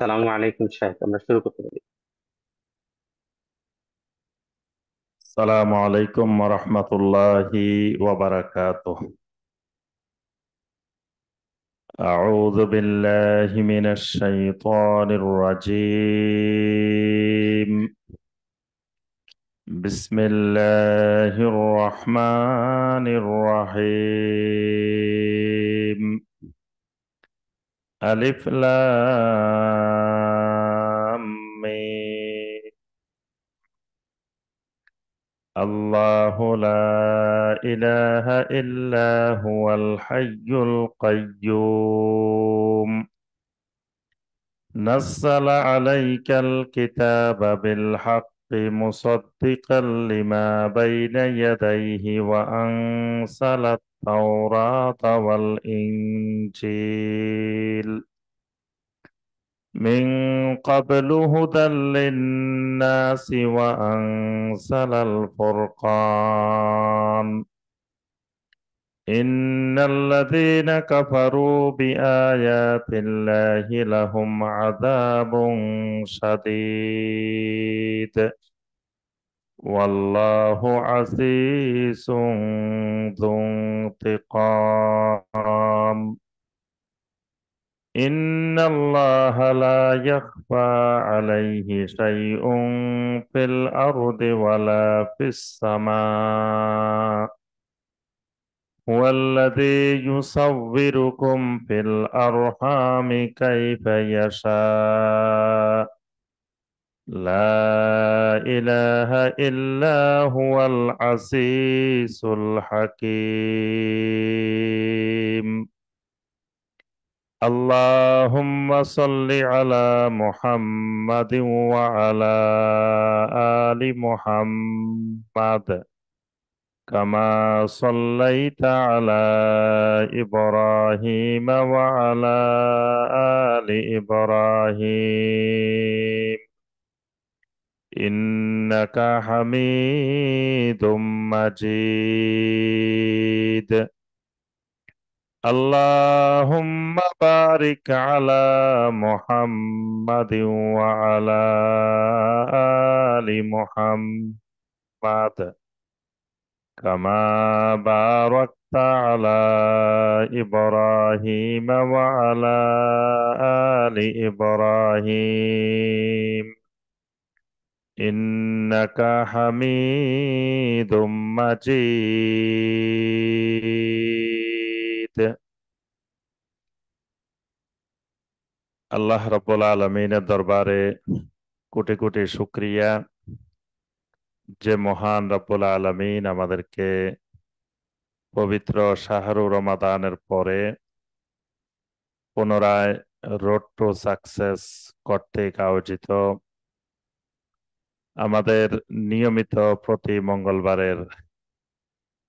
সালামু আলাইকুম শাহেদ, আমরা শুরু করতে পারি। السلام عليكم ورحمة الله وبركاته. أعوذ بالله من الشيطان الرجيم. بسم الله الرحمن الرحيم. ألف لام ميم. الله لا إله إلا هو الحي القيوم. نزل عليك الكتاب بالحق مصدقا لما بين يديه وأنزل التوراة والإنجيل من قبل هدى للناس وأنزل الفرقان. إن الذين كفروا بآيات الله لهم عذاب شديد والله عزيز ذو انتقام. إن الله لا يخفى عليه شيء في الأرض ولا في السماء. هو الذي يصوركم في الأرحام كيف يشاء. لا إله إلا هو العزيز الحكيم. اللهم صل على محمد وعلى آل محمد كما صليت على إبراهيم وعلى آل إبراهيم إنك حميد مجيد. اللهم بارك على محمد وعلى آل محمد كما باركت على إبراهيم وعلى آل إبراهيم إنك حميد مجيد. আল্লাহ রাব্বুল আলামিনের দরবারে কোটি কোটি শুকরিয়া যে মহান রাব্বুল আলামিন আমাদেরকে পবিত্র শাহরু রমাদানের পরে পুনরায় রোড টু সাকসেস কর্তৃক আয়োজিত আমাদের নিয়মিত প্রতি মঙ্গলবারের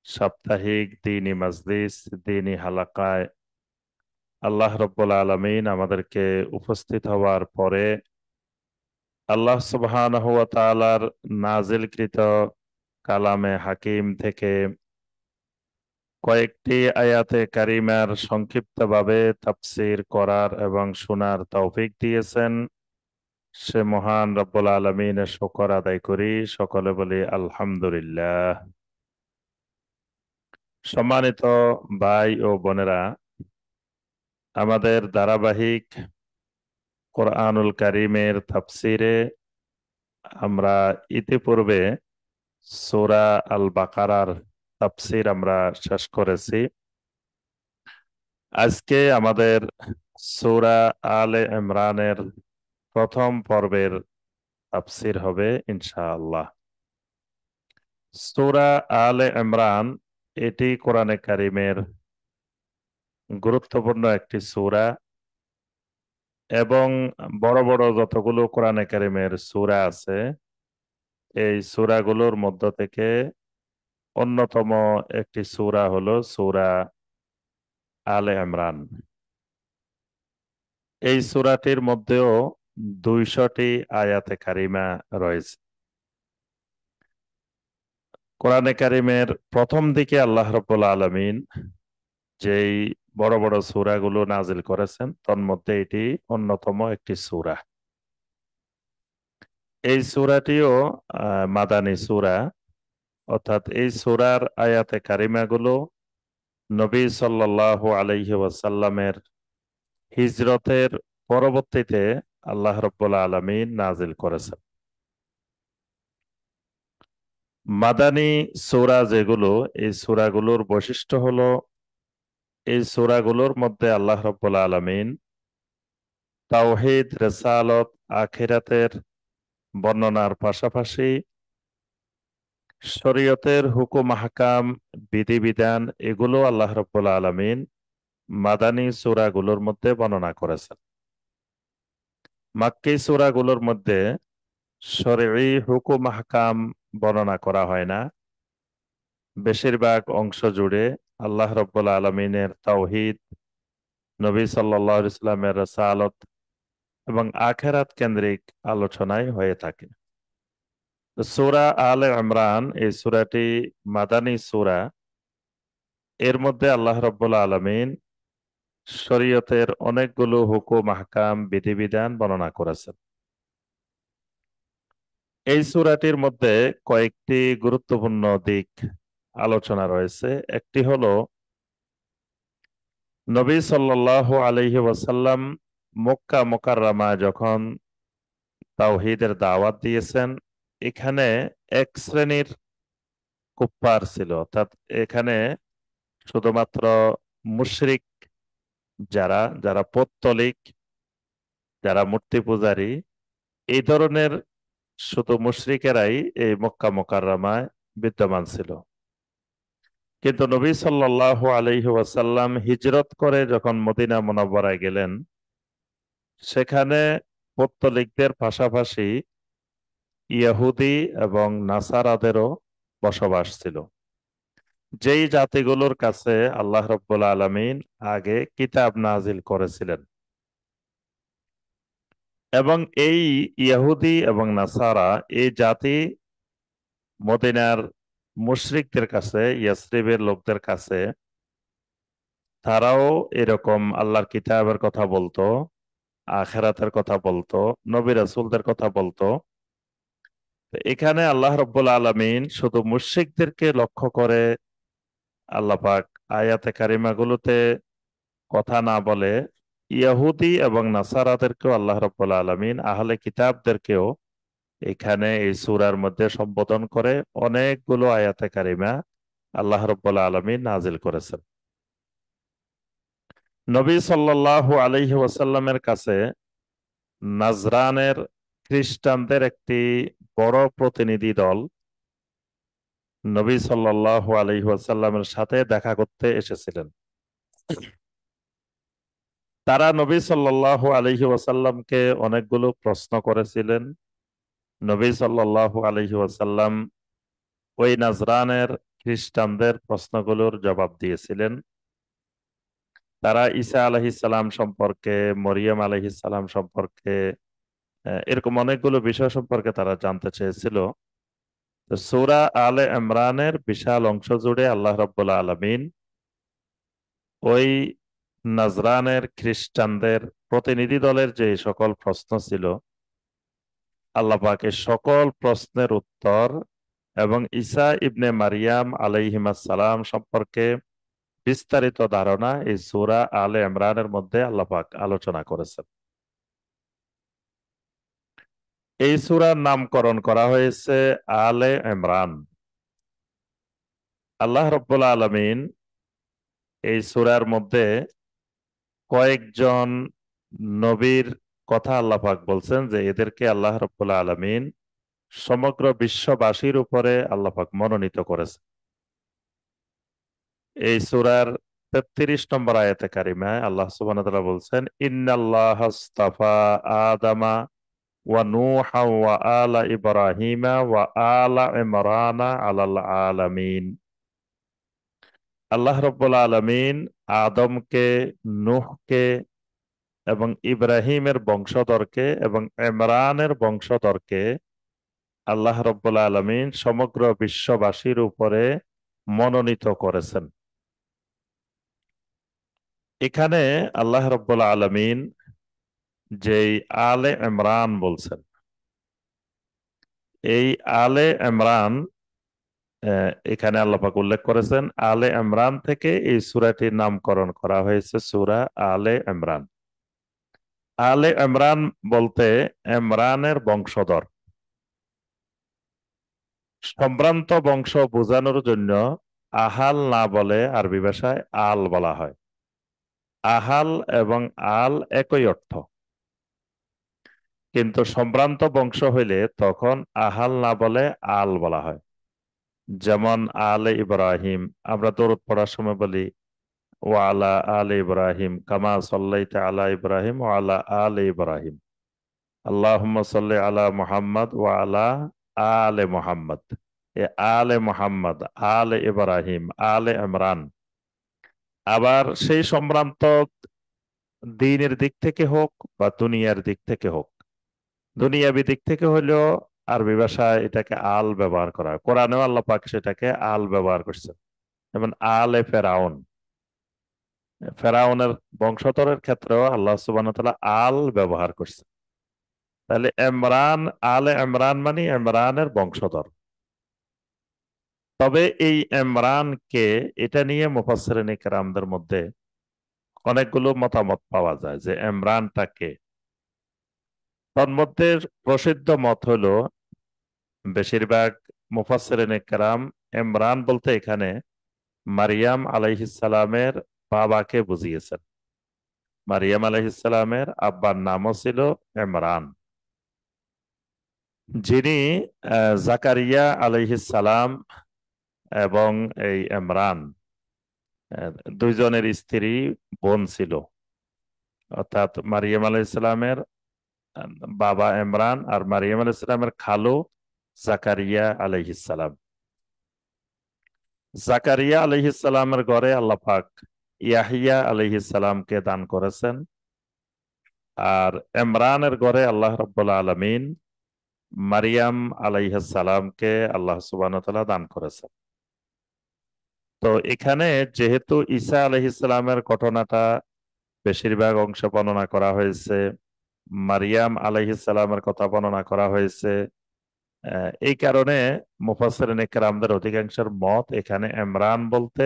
সাপ্তাহিক দ্বীনি মাজলিস, দ্বীনি হালাকায় আল্লাহ রাব্বুল আলামিন আমাদেরকে উপস্থিত হওয়ার পরে আল্লাহ সুবহানাহু ওয়া তাআলার নাজিলকৃত কালামে হাকিম থেকে কয়েকটি আয়াতে কারিমার সংক্ষিপ্তভাবে তাফসীর করার এবং শোনার তৌফিক দিয়েছেন। সে মহান রব্বুল আলামিনের শুকর আদায় করি, সকলে বলি আলহামদুলিল্লাহ। সম্মানিত ভাই ও বোনেরা, আমাদের ধারাবাহিক কোরআনুল কারীমের তাফসীরে আমরা ইতিপূর্বে সূরা আল বাকারার তাফসীর আমরা শেষ করেছি। আজকে আমাদের সূরা আলে ইমরানের প্রথম পর্বের তাফসীর হবে ইনশাআল্লাহ। সূরা আলে ইমরান এটি কোরআনে কারীমের গুরুত্বপূর্ণ একটি সূরা এবং বড় বড় যতগুলো কোরআনে কারীমের সূরা আছে এই সূরাগুলোর মধ্য থেকে অন্যতম একটি সূরা হলো সূরা আলে ইমরান। এই সূরাটির মধ্যেও 200টি আয়াতে কারিমা রয়েছে। কোরআনে কারিমের প্রথম দিকে আল্লাহ রাব্বুল আলামিন যেই বড় বড় সূরাগুলো নাজিল করেছেন, তন্মধ্যে এটি অন্যতম একটি সূরা। এই সূরাটিও মাদানী সূরা, অর্থাৎ এই সূরার আয়াতে কারিমাগুলো নবী সাল্লাল্লাহু আলাইহি ওয়াসাল্লামের হিজরতের পরবর্তীতে আল্লাহ রাব্বুল আলামিন নাজিল করেছেন। মাদানী সূরা যেগুলো, এই সূরাগুলোর বৈশিষ্ট্য হলো এই সূরাগুলোর মধ্যে আল্লাহ রাব্বুল আলামিন তাওহীদ, রিসালাত, আখিরাতের বর্ণনার পাশাপাশি শরীয়তের হুকুম আহকাম, বিধিবিধান এগুলো আল্লাহ রাব্বুল আলামিন মাদানী সূরাগুলোর মধ্যে বর্ণনা করেছেন। মাক্কী সূরাগুলোর মধ্যে শরঈ হুকুম আহকাম বর্ণনা করা হয় না। বেশিরভাগ অংশ জুড়ে আল্লাহ রাব্বুল আলামিনের তাওহীদ, নবী সাল্লাল্লাহু আলাইহি ওয়াসাল্লামের রিসালাত এবং আখিরাত কেন্দ্রিক আলোচনায় হয়ে থাকে। তো সূরা আলে ইমরান, এই সূরাটি মাদানী সূরা। এর মধ্যে আল্লাহ রাব্বুল আলামিন শরীয়তের অনেকগুলো হুকুম আহকাম, বিধিবিধান বর্ণনা করেছেন। এই সূরাটির মধ্যে কয়েকটি গুরুত্বপূর্ণ দিক আলোচনা রয়েছে। একটি হলো নবী সাল্লাল্লাহু আলাইহি ওয়াসাল্লাম মক্কা মুকাররমা যখন তাওহীদের দাওয়াত দিয়েছেন, এখানে এক শ্রেণীর কুফফার ছিল, অর্থাৎ এখানে শুধুমাত্র মুশরিক, যারা যারা পৌত্তলিক, যারা মূর্তি পূজারী, এই ধরনের শুধু মুশরিকেরাই এই মক্কা মুকাররমায় বিদ্যমান ছিল। কিন্তু নবী সাল্লাল্লাহু আলাইহি ওয়াসাল্লাম হিজরত করে যখন মদিনা মুনাওয়ারায় গেলেন, সেখানে পৌত্তলিকদের পাশাপাশি ইহুদি এবং নাসারাদেরও বসবাস ছিল, যেই জাতিগুলোর কাছে আল্লাহ রাব্বুল আলামিন আগে কিতাব নাজিল করেছিলেন। এবং এই ইহুদি এবং নাসারা, এই জাতি মদিনার মুশরিকদের কাছে, ইয়াসরিবের লোকদের কাছে, তারাও এরকম আল্লাহর কিতাবের কথা বলতো, আখিরাতের কথা বলতো, নবী রাসূলদের কথা বলতো। তো এখানে আল্লাহ রাব্বুল আলামিন শুধু মুশরিকদেরকে লক্ষ্য করে আল্লাহ পাক আয়াতে কারিমাগুলোতে কথা না বলে ইহুদি এবং নাসারাদেরকেও আল্লাহ রাব্বুল আলামিন, আহলে কিতাবদেরকেও এখানে এই সূরার মধ্যে সম্বোধন করে অনেকগুলো আয়াতে কারিমা আল্লাহ রাব্বুল আলামিন নাজিল করেছেন। নবী সাল্লাল্লাহু আলাইহি ওয়াসাল্লামের কাছে নাজরানের খ্রিস্টানদের একটি বড় প্রতিনিধি দল নবী সাল্লাল্লাহু আলাইহি ওয়াসাল্লামের সাথে দেখা করতে এসেছিলেন। তারা নবী সাল্লাল্লাহু আলাইহি ওয়াসাল্লামকে অনেকগুলো প্রশ্ন করেছিলেন। নবী সাল্লাল্লাহু আলাইহি ওয়াসাল্লাম ওই নাজরানের খ্রিস্টানদের প্রশ্নগুলোর জবাব দিয়েছিলেন। তারা ঈসা আলাইহিস সালাম সম্পর্কে, মরিয়ম আলাইহিস সালাম সম্পর্কে, এরকম অনেকগুলো বিষয় সম্পর্কে তারা জানতে চেয়েছিল। তো সূরা আলে ইমরানের বিশাল অংশ জুড়ে আল্লাহ রাব্বুল আলামিন ওই নাজরানের খ্রিস্টানদের প্রতিনিধি দলের যে সকল প্রশ্ন ছিল, আল্লাহ পাকের সকল প্রশ্নের উত্তর এবং ঈসা ইবনে মারিয়াম আলাইহিমাস সালাম সম্পর্কে বিস্তারিত ধারণা এই সূরা আলে ইমরানের মধ্যে আল্লাহ পাক আলোচনা করেছেন। এই সূরার নামকরণ করা হয়েছে আলে ইমরান। আল্লাহ রাব্বুল আলামিন এই সূরার মধ্যে কয়েকজন নবীর কথা আল্লাহ পাক বলছেন যে এদেরকে আল্লাহ রাব্বুল আলামিন সমগ্র বিশ্ববাসীর উপরে আল্লাহ পাক মনোনীত করেছেন। এই সূরার ৩৩ নম্বর আয়াতে কারিমায় আল্লাহ সুবহানাহু ওয়া তাআলা বলছেন, ইন্নাল্লাহা আস্তাফা আদামা ওয়া নূহা ওয়া আলা ইব্রাহিমা ওয়া আলা ইমরানা আলাল আলামিন। আল্লাহ রাব্বুল আলামিন আদমকে, নূহকে এবং ইব্রাহিমের বংশধরকে এবং ইমরানের বংশধরকে আল্লাহ রাব্বুল আলামিন সমগ্র বিশ্ববাসীর উপরে মনোনীত করেছেন। এখানে আল্লাহ রাব্বুল আলামিন যেই আলে ইমরান বলছেন, এই আলে ইমরান, এখানে আল্লাহ পাক উল্লেখ করেছেন আলে ইমরান থেকে এই সূরাটির নামকরণ করা হয়েছে সূরা আলে ইমরান। আলে ইমরান বলতে ইমরানের বংশধর, সম্ভ্রান্ত বংশ বোঝানোর জন্য আহাল না বলে আরবি ভাষায় আল বলা হয়। আহাল এবং আল একই অর্থ, কিন্তু সম্ভ্রান্ত বংশ হইলে তখন আহাল না বলে আল বলা হয়। যেমন আলে ইব্রাহিম, আমরা দরুদ পড়ার সময় বলি ওয়ালা আলে ইব্রাহিম কামা সাল্লাইতা আলা ইব্রাহিম ওয়ালা আলে ইব্রাহিম, আল্লাহুম্মা সাল্লি আলা মুহাম্মদ ওয়ালা আলে মুহাম্মদ। এ আলে মুহাম্মদ, আলে ইব্রাহিম, আলে ইমরান। আবার সেই সম্ভ্রান্ত দ্বীনের দিক থেকে হোক বা দুনিয়ার দিক থেকে হোক, দুনিয়াবি দিক থেকে হলেও আরবি ভাষায় এটাকে আল ব্যবহার করা হয়। কোরআনেও আল্লাহ পাক সেটাকে আল ব্যবহার করছেন। যেমন আলে ফেরাউন, ফেরাউনের বংশধরের ক্ষেত্রেও আল্লাহ সুবহানাহু ওয়া তাআলা আল ব্যবহার করছেন। তাহলে ইমরান, আলে ইমরান মানে ইমরানের বংশধর। তবে এই ইমরান কে, এটা নিয়ে মুফাসসিরিনে কেরামদের মধ্যে অনেকগুলো মতামত পাওয়া যায় যে ইমরানটা কে। তন্মধ্যে প্রসিদ্ধ মত হলো, বেশিরভাগ মুফাসসিরিনে কেরাম ইমরান বলতে এখানে মারিয়াম আলাইহিস সালামের বাবাকে বুঝিয়েছেন। মারিয়াম আলাইহিস সালামের আব্বার নামও ছিল ইমরান, যিনি জাকারিয়া আলাইহিস সালাম এবং এই ইমরান আহ, দুইজনের স্ত্রী বোন ছিল। অর্থাৎ মারিয়াম আলাইহিস সালামের বাবা ইমরান আর মারিয়াম আলাইহিস সালামের খালু জাকারিয়া আলাইহিস সালাম। জাকারিয়া আলাইহিস সালামের ঘরে আল্লাহ পাক ইয়াহিয়া আলাইহিস সালামকে দান করেছেন, আর ইমরানের ঘরে আল্লাহ রাব্বুল আলামিন মারিয়াম আলাইহিস সালামকে আল্লাহ সুবহানাহু ওয়া তাআলা দান করেছেন। তো এখানে যেহেতু ঈসা আলাইহিস সালামের ঘটনাটা বেশিরভাগ অংশে বর্ণনা করা হয়েছে, মারিয়াম আলাইহিস সালামের কথা বর্ণনা করা হয়েছে, এই কারণে মুফাসসিরিনে কেরামদের অধিকাংশের মত এখানে ইমরান বলতে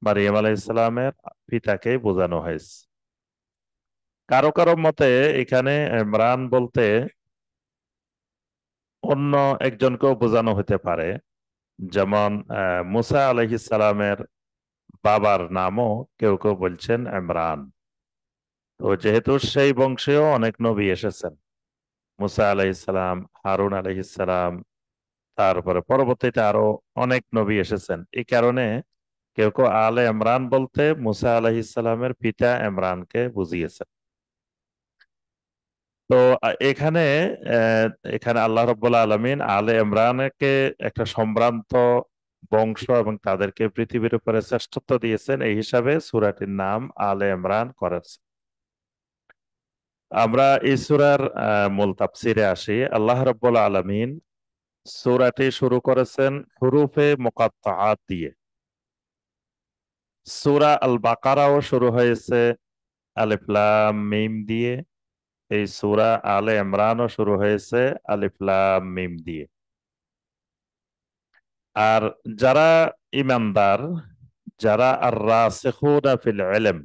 মারিয়াম আলাইহিস সালামের পিতাকে বোঝানো হয়েছে। কারো কারো মতে এখানে ইমরান বলতে অন্য একজনকেও বোঝানো হতে পারে। যেমন মুসা আলাইহিস সালামের বাবার নামও কেউ কেউ বলছেন ইমরান। তো যেহেতু সেই বংশেও অনেক নবী এসেছেন, মুসা আলাইহিস সালাম, হারুন আলাইহিস সালাম, তারপরে পরবর্তীতে আরো অনেক নবী এসেছেন, এই কারণে কেউ কেউ আলে ইমরান বলতে মুসা আলাইহিস সালামের পিতা ইমরানকে বুঝিয়েছেন। তো এখানে আহ, এখানে আল্লাহ রাব্বুল আলামিন আলে ইমরানকে একটা সম্ভ্রান্ত বংশ এবং তাদেরকে পৃথিবীর উপরে শ্রেষ্ঠত্ব দিয়েছেন, এই হিসাবে সূরাটির নাম আলে ইমরান করেছেন। আমরা এই সূরার মূল তাফসিরে আসি। আল্লাহ রাব্বুল আলামিন সূরাটি শুরু করেছেন হুরুফে মুকাত্তাআত দিয়ে। সূরা আল বাকারাও শুরু হয়েছে আলিফ লাম মিম দিয়ে। এই সূরা আলে ইমরানও শুরু হয়েছে আলিফ লাম মিম দিয়ে। আর যারা ইমানদার, যারা আর রাসিখুনা ফিল ইলম,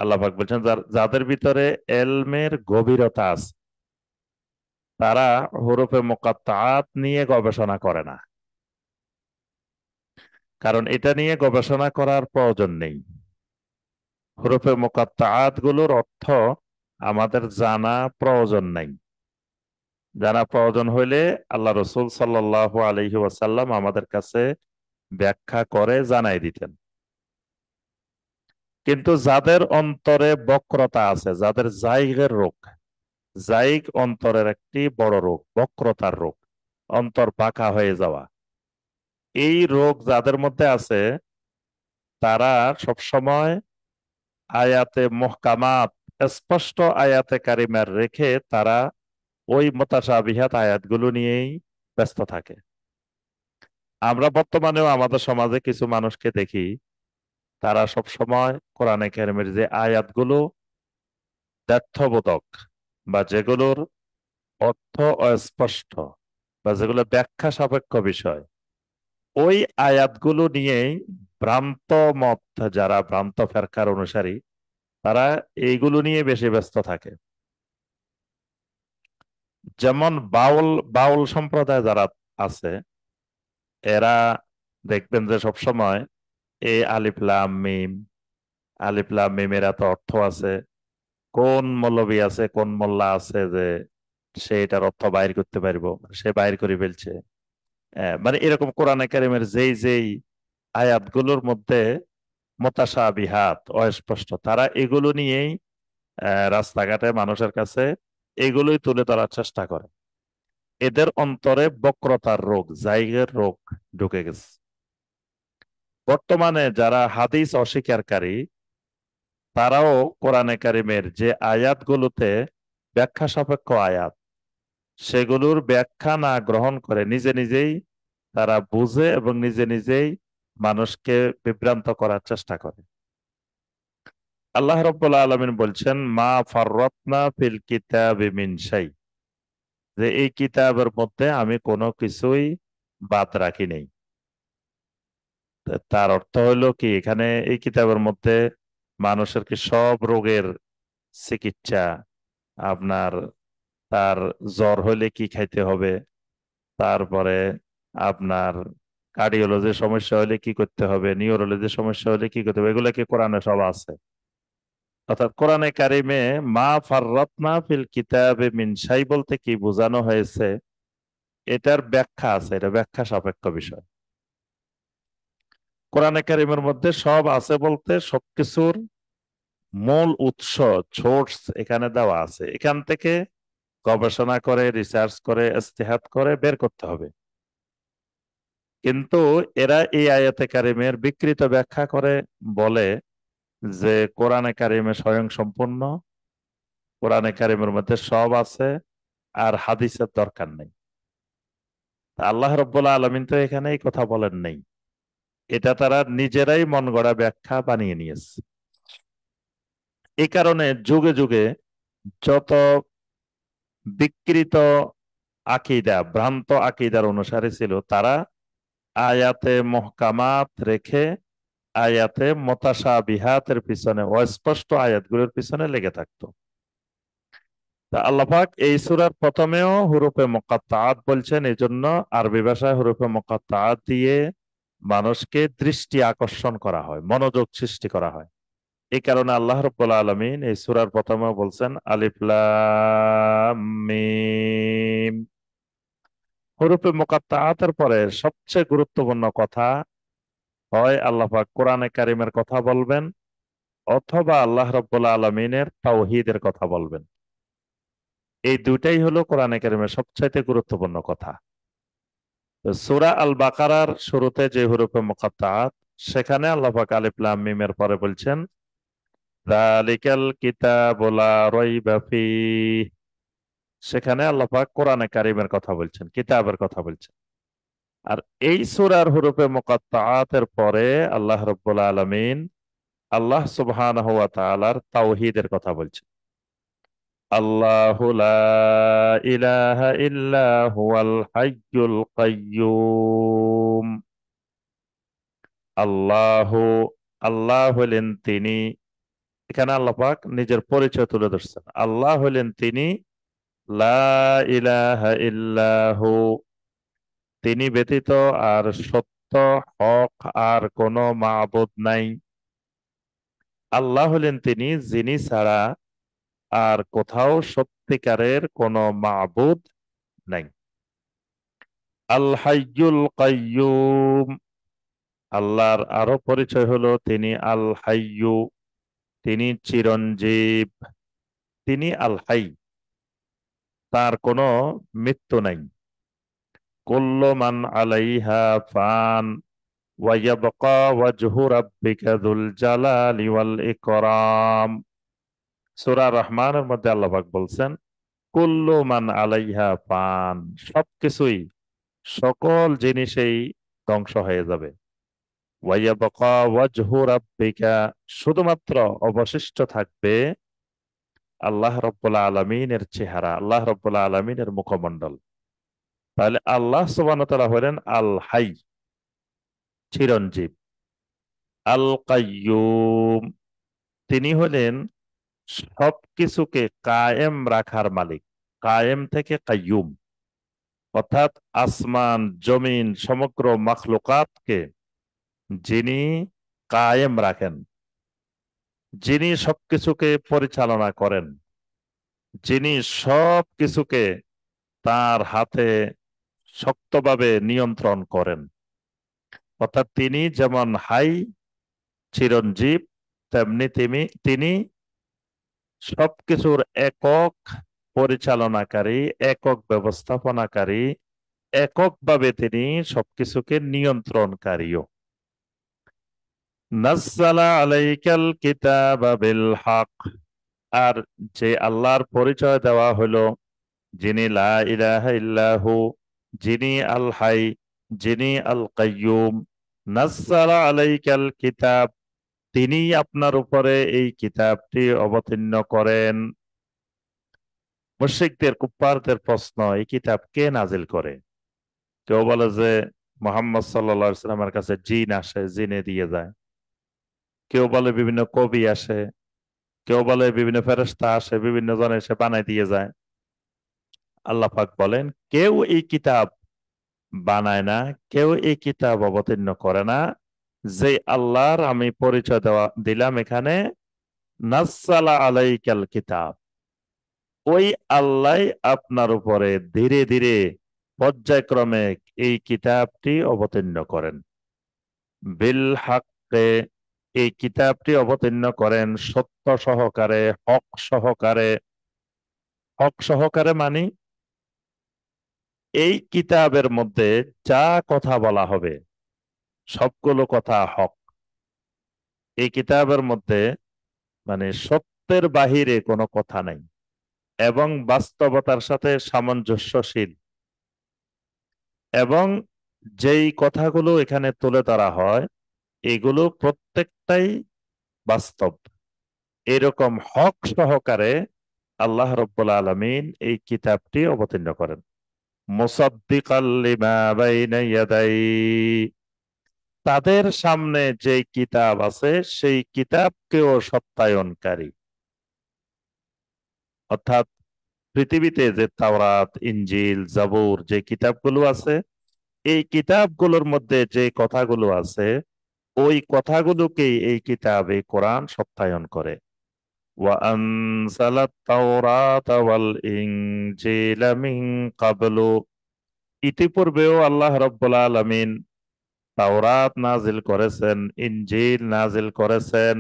আল্লাহ পাক বলছেন যাদের ভিতরে এলমের গভীরতা আছে, তারা হুরুফে মুকাত্তাআত নিয়ে গবেষণা করে না। কারণ এটা নিয়ে গবেষণা করার প্রয়োজন নেই। হুরুফে মুকাত্তাআত গুলোর অর্থ আমাদের জানা প্রয়োজন নাই। জানা প্রয়োজন হইলে আল্লাহ রসুল সাল্লাল্লাহু আলাইহি ওয়াসাল্লাম আমাদের কাছে ব্যাখ্যা করে জানাই দিতেন। কিন্তু যাদের অন্তরে বক্রতা আছে, যাদের জাইগের রোগ, জাইগ অন্তরের একটি বড় রোগ, বক্রতার রোগ, অন্তর বাঁকা হয়ে যাওয়া, এই রোগ যাদের মধ্যে আছে, তারা সবসময় আয়াতে মুহকামাত, স্পষ্ট আয়াতে কারিমার রেখে তারা ওই মুতাশাবিহাত আয়াতগুলো নিয়েই ব্যস্ত থাকে। আমরা বর্তমানেও আমাদের সমাজে কিছু মানুষকে দেখি, তারা সব সময় কোরআনে কারিমের যে আয়াতগুলো দ্ব্যর্থবোধক বা যেগুলোর অর্থ অস্পষ্ট বা যেগুলো ব্যাখ্যা সাপেক্ষ বিষয়, ওই আয়াতগুলো নিয়েই ভ্রান্ত মত, যারা ভ্রান্ত ফেরকার অনুসারী, তারা এইগুলো নিয়ে বেশি ব্যস্ত থাকে। যেমন বাউল বাউল সম্প্রদায় যারা আছে, এরা দেখবেন যে সবসময় এই আলিফ লাম মিম, আলিফ লাম মিমের এত অর্থ আছে, কোন মৌলবী আছে কোন মোল্লা আছে যে সে এটার অর্থ বাইর করতে পারবো, সে বাইর করে ফেলছে। মানে এরকম কোরআনে কারিমের যেই যেই আয়াতগুলোর মধ্যে মুতাশাবিহাত অস্পষ্ট, তারা এগুলো নিয়েই রাস্তাঘাটে মানুষের কাছে এগুলোই তুলে ধরার চেষ্টা করে। এদের অন্তরে বক্রতার রোগ, জাইগের রোগ ঢুকে গেছে। বর্তমানে যারা হাদিস অস্বীকারী, তারাও কোরআনে কারিমের যে আয়াতগুলোতে ব্যাখ্যা সাপেক্ষ আয়াত, সেগুলোর ব্যাখ্যা না গ্রহণ করে নিজে নিজেই তারা বুঝে এবং নিজে নিজেই মানুষকে বিভ্রান্ত করার চেষ্টা করে। আল্লাহ রাব্বুল আলামিন বলছেন, মা ফাররাতনা ফিল কিতাবি মিন শাই, যে এই কিতাবের মধ্যে আমি কোনো কিছুই বাদ রাখি নেই। তার অর্থ হলো কি, এখানে এই কিতাবের মধ্যে মানুষের কি সব রোগের চিকিৎসা, আপনার তার জ্বর হলে কি খাইতে হবে, তারপরে আপনার কার্ডিওলজির সমস্যা হলে কি করতে হবে, নিউরোলজির সমস্যা হলে কি করতে হবে, এগুলো কি কোরআনে সব আছে? অর্থাৎ কোরআনে কারিমে মা ফাররাতনা ফিল কিতাবে মিন শাই বলতে কি বোঝানো হয়েছে, এটার ব্যাখ্যা আছে, এটা ব্যাখ্যা সাপেক্ষ বিষয়। কোরআনে কারিমের মধ্যে সব আছে বলতে সবকিছুর মূল উৎস, সোর্স এখানে দেওয়া আছে, এখান থেকে গবেষণা করে রিসার্চ করে ইজতিহাদ করে বের করতে হবে। কিন্তু এরা এই আয়াতে কারিমের বিকৃত ব্যাখ্যা করে, বলে যে কোরআনে কারিমে স্বয়ং সম্পূর্ণ, কোরআনে কারিমের মধ্যে সব আছে, আর হাদিসের দরকার নেই। তা আল্লাহ রাব্বুল আলামিন তো এখানে এই কথা বলেন নাই, এটা তারা নিজেরাই মন গড়া ব্যাখ্যা বানিয়ে নিয়েছে। এই কারণে যুগে যুগে যত বিকৃত আকিদা, ভ্রান্ত আকিদার অনুসারী ছিল, তারা আয়াতে মহকামাত রেখে আয়াতে মুতাশাবিহাতের পিছনে, অস্পষ্ট আয়াতগুলোর পিছনে লেগে থাকতো। তা আল্লাহ পাক এই সূরার প্রথমেও হুরুফে মুকাত্তাআত বলছেন, এই জন্য আরবি ভাষায় হুরুফে মুকাত্তাআত দিয়ে মানুষকে দৃষ্টি আকর্ষণ করা হয়, মনোযোগ সৃষ্টি করা হয়। এই কারণে আল্লাহ রাব্বুল আলামিন এই সূরার প্রথমেও বলছেন আলিফ লাম মিম। হুরুফে মুকাত্তাআতের পরে সবচেয়ে গুরুত্বপূর্ণ কথা, হয় আল্লাহ পাক কোরআনে কারিমের কথা বলবেন, অথবা আল্লাহ রাব্বুল আলামিনের তাওহীদের কথা বলবেন। এই দুইটাই হলো কোরআনে কারিমের সবচাইতে গুরুত্বপূর্ণ কথা। তো সূরা আল বাকারার শুরুতে যে হুরুফে মুকাত্তাআত, সেখানে আল্লাহ পাক আলিফ লাম মিমের পরে বলছেন যালিকাল কিতাবু লা রাইবা ফীহ, সেখানে আল্লাহ পাক কোরআনে কারিমের কথা বলছেন, কিতাবের কথা বলছেন। আর এই সূরার হুরুফে মুকাত্তাআতের পরে আল্লাহ রাব্বুল আলামিন আল্লাহ সুবহানাহু ওয়া তাআলার তাওহীদের কথা বলছেন। আল্লাহু লা ইলাহা ইল্লা হুয়াল হাইয়ুল কাইয়্যুম। আল্লাহু, আল্লাহ হলেন তিনি, এখানে আল্লাহ পাক নিজের পরিচয় তুলে ধরছেন। আল্লাহ হলেন তিনি, লা ইলাহা ইল্লাহু, তিনি ব্যতীত আর সত্য হক আর কোনো মাবুদ নাই। আল্লাহ হলেন তিনি, যিনি ছাড়া আর কোথাও সত্যিকারের কোনো মাবুদ নাই। আল হাইয়ুল কাইয়্যুম, আল্লাহর আরো পরিচয় হলো তিনি আল হাইয়্যু, তিনি চিরঞ্জীব, তিনি আল হাই, তার কোনো মৃত্যু নাই। কুল্লু মান আলাইহা ফান ওয়া ইয়াবকা ওয়াজহু রাব্বিকা যুল জালালি ওয়াল ইকরাম। সূরা রহমানের মধ্যে আল্লাহ পাক বলছেন কুল্লু মান আলাইহা ফান, সবকিছুই, সকল জিনিসেই ধ্বংস হয়ে যাবে। ওয়াইয়াবকা ওয়াজহু রাব্বিকা, শুধুমাত্র অবশিষ্ট থাকবে আল্লাহ রব্বুল আলমিনের চেহারা, আল্লাহ রব্বুল আলমিনের মুখমণ্ডল। তাহলে আল্লাহ সুবহানাহু ওয়া তাআলা হলেন আল হাই, চিরঞ্জীব। আল কাইয়ুম, তিনি হলেন সবকিছুকে কায়েম রাখার মালিক। কায়েম থেকে কাইয়ুম, অর্থাৎ আসমান জমিন সমগ্র মাখলুকাতকে যিনি কায়েম রাখেন, যিনি সবকিছুকে পরিচালনা করেন, যিনি সবকিছুকে তার হাতে শক্তভাবে নিয়ন্ত্রণ করেন। অর্থাৎ তিনি যেমন হাই, চিরঞ্জীব, তেমনি তিনি সবকিছুর একক পরিচালনাকারী, একক ব্যবস্থাপনাকারী, এককভাবে তিনি সবকিছুকে নিয়ন্ত্রণকারীও। নাজ্জালা আলাইকাল কিতাবা বিল হক, আর যে আল্লাহর পরিচয় দেওয়া হলো, যিনি লা ইলাহা ইল্লাহু, যিনি আল হাই, যিনি আল কাইয়ুম। নাজ্জালা আলাইকাল কিতাব, তিনি আপনার উপরে এই কিতাবটি অবতীর্ণ করেন। মুশরিকদের কুফফারদের প্রশ্ন, এই কিতাব কে নাজিল করে? কেউ বলে যে মুহাম্মদ সাল্লাল্লাহু আলাইহি সাল্লামের কাছে জিন আসে, জিনে দিয়ে যায়। কেউ বলে বিভিন্ন কবি আসে, কেউ বলে বিভিন্ন ফেরেশতা আসে, বিভিন্ন জন এসে বানাই দিয়ে যায়। আল্লাহ পাক বলেন, কেউ এই কিতাব বানায় না, কেউ এই কিতাব অবতীর্ণ করে না, যে আল্লাহর আমি পরিচয় দিলাম এখানে, নাজ্জালা আলাইকাল কিতাব, ওই আল্লাহ আপনার উপরে ধীরে ধীরে পর্যায়ক্রমে এই কিতাবটি অবতীর্ণ করেন। বিল হাক্কে, এই কিতাবটি অবতীর্ণ করেন সত্য সহকারে, হক সহকারে। হক সহকারে মানে এই কিতাবের মধ্যে যা কথা বলা হবে সবগুলো কথা হক। এই কিতাবের মধ্যে মানে সত্যের বাহিরে কোনো কথা নাই, এবং বাস্তবতার সাথে সামঞ্জস্যশীল। এবং যেই কথাগুলো এখানে তুলে ধরা হয় এগুলো প্রত্যেকটাই বাস্তব। এরকম হক সহকারে আল্লাহ রব্বুল আলামিন এই কিতাবটি অবতীর্ণ করেন। মুসাদ্দিকাল লিমা বাইনা ইয়াদাই, তাদের সামনে যে কিতাব আছে সেই কিতাবকেও সত্যায়নকারী। অর্থাৎ পৃথিবীতে যে তাওরাত, ইনজিল, জাবুর যে কিতাবগুলো আছে, এই কিতাবগুলোর মধ্যে যে কথাগুলো আছে ওই কথাগুলোকেই এই কিতাবে কোরআন সত্যায়ন করে। وأنزل التوراة والإنجيل من قبل, ইতিপূর্বেও আল্লাহ রব্বুল আলামিন তাওরাত নাজিল করেছেন, ইনজিল নাজিল করেছেন।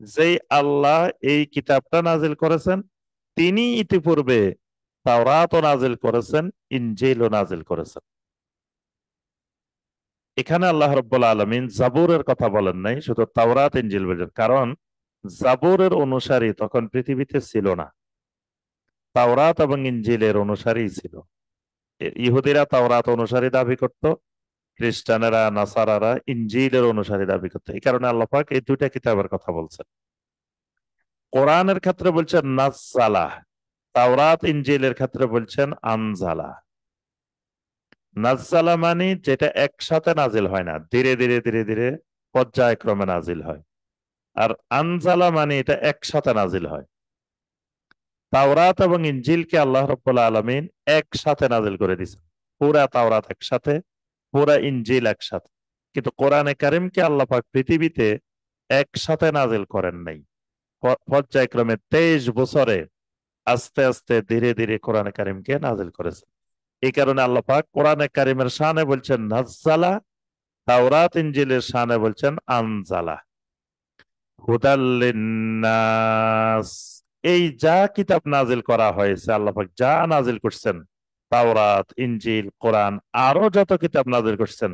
যেই আল্লাহ এই কিতাবটা নাজিল করেছেন তিনি ইতিপূর্বে তাওরাতও নাজিল করেছেন, ইনজিলও নাজিল করেছেন। এখানে আল্লাহ রব্বুল আলামিন জাবুরের কথা বলেন নাই, শুধু তাওরাত ইনজিল বলেছেন, কারণ জাবুরের অনুসারী তখন পৃথিবীতে ছিল না, তাওরাত এবং ইনজিলের অনুসারী ছিল। ইহুদিরা তাওরাত অনুসারী দাবি করত, খ্রিস্টানেরা নাসারারা ইনজিলের অনুসারী দাবি করত। এই কারণে আল্লাহ পাক এই দুইটা কিতাবের কথা বলছেন। কোরআনের ক্ষেত্রে বলছেন নাজ্জালা, তাওরাত ইনজিলের ক্ষেত্রে বলছেন আনজালা। নাজ্জালা মানে যেটা একসাথে নাজিল হয় না, ধীরে ধীরে ধীরে ধীরে পর্যায়ক্রমে নাজিল হয়। আর আনজালা মানে এটা একসাথে নাজিল হয়। তাওরাত এবং ইনজিলকে আল্লাহ রাব্বুল আলামিন একসাথে নাজিল করে দিয়েছেন, পুরা তাওরাত একসাথে, পুরা ইনজিল একসাথে। কিন্তু কোরআনে কারিমকে আল্লাহ পাক পৃথিবীতে একসাথে নাজিল করেন নাই, পর্যায়ক্রমে 23 বছরে আস্তে আস্তে ধীরে ধীরে কোরআনে কারিমকে নাজিল করেছেন। এই কারণে আল্লাহ পাক কোরআনে কারিমের শানে বলছেন নাজ্জালা, তাওরাত ইনজিলের শানে বলছেন আনজালা। হুদাল লিন্নাস, এই যা কিতাব নাজিল করা হয়েছে, আল্লাহ পাক যা নাজিল করছেন, তাওরাত, ইনজিল, কোরআন, আরো যত কিতাব নাজিল করছেন,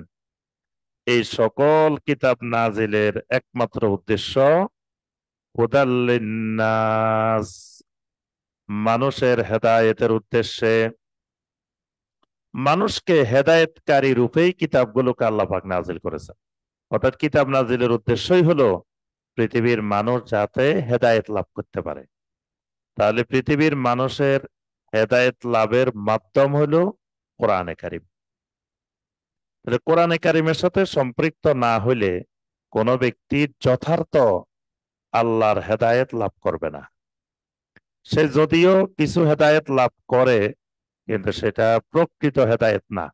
এই সকল কিতাব নাজিলের একমাত্র উদ্দেশ্য হুদাল লিন্নাস, মানুষের হেদায়েতের উদ্দেশ্যে। মানুষকে হেদায়েতকারী রূপেই কিতাবগুলোকে আল্লাহ পাক নাজিল করেছেন। অর্থাৎ কিতাব নাজিলের উদ্দেশ্যই হলো পৃথিবীর মানুষ যাতে হেদায়েত লাভ করতে পারে। তাহলে পৃথিবীর মানুষের হেদায়েত লাভের মাধ্যম হলো কোরআনে কারিম। তাহলে কোরআনে কারিমের সাথে সম্পৃক্ত না হইলে কোনো ব্যক্তি যথার্থ আল্লাহর হেদায়েত লাভ করবে না। সে যদিও কিছু হেদায়েত লাভ করে, কিন্তু সেটা প্রকৃত হেদায়েত না।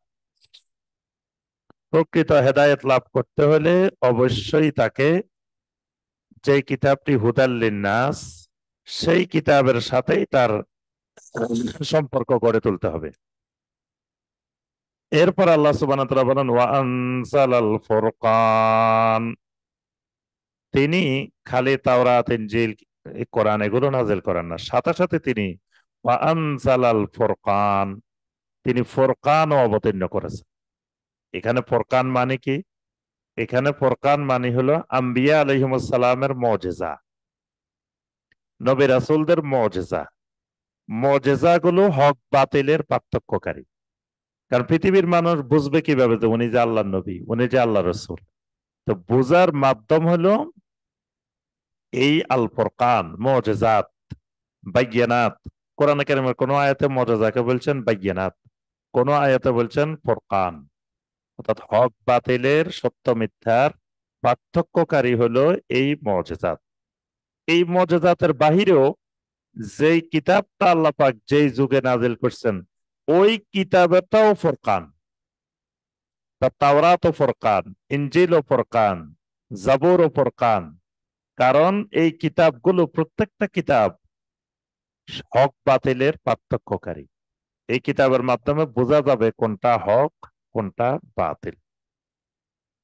প্রকৃত হেদায়েত লাভ করতে হলে অবশ্যই তাকে যে কিতাবটি হুদাল লিন্নাস, সেই কিতাবের সাথেই তার সম্পর্ক গড়ে তুলতে হবে। এরপর আল্লাহ সুবহানাহু ওয়া তাআলা বলেন ওয়া আনজালাল ফুরকান, তিনি খালি তাওরাত ইনজিল এই কোরআন এগুলো নাজিল করেন না, সাথে সাথে তিনি ওয়া আনজালাল ফুরকান, তিনি ফুরকানও অবতীর্ণ করেছেন। এখানে ফুরকান মানে কি? এখানে ফুরকান মানে হলো আম্বিয়া আলাইহিমুস সালামের মুজিজা, নবী রাসূলদের মুজিজা। মুজিজা গুলো হক বাতিলের পার্থক্যকারী। কারণ পৃথিবীর মানুষ বুঝবে কিভাবে যে উনি যে আল্লাহর নবী, উনি যে আল্লাহ রসুল? তো বোঝার মাধ্যম হলো এই আল ফুরকান, মুজিজাত, বাইয়িনাত। কোরআন কারীমের কোন আয়াতে মুজিজাকে বলছেন বাইয়িনাত, কোন আয়াতে বলছেন ফুরকান। অর্থাৎ হক বাতিলের, সত্য মিথ্যার পার্থক্যকারী হলো এই মুজিজাত। এই মুজিজাতের বাহিরেও যেই কিতাবটা আল্লাহ পাক যেই যুগে নাজিল করছেন, ওই কিতাবটাও ফুরকান। তাওরাত ও ফুরকান, ইনজিল ও ফুরকান, জাবুর ও ফুরকান। কারণ এই কিতাবগুলো প্রত্যেকটা কিতাব হক বাতিলের পার্থক্যকারী। এই কিতাবের মাধ্যমে বোঝা যাবে কোনটা হক, কোনটা বাতিল।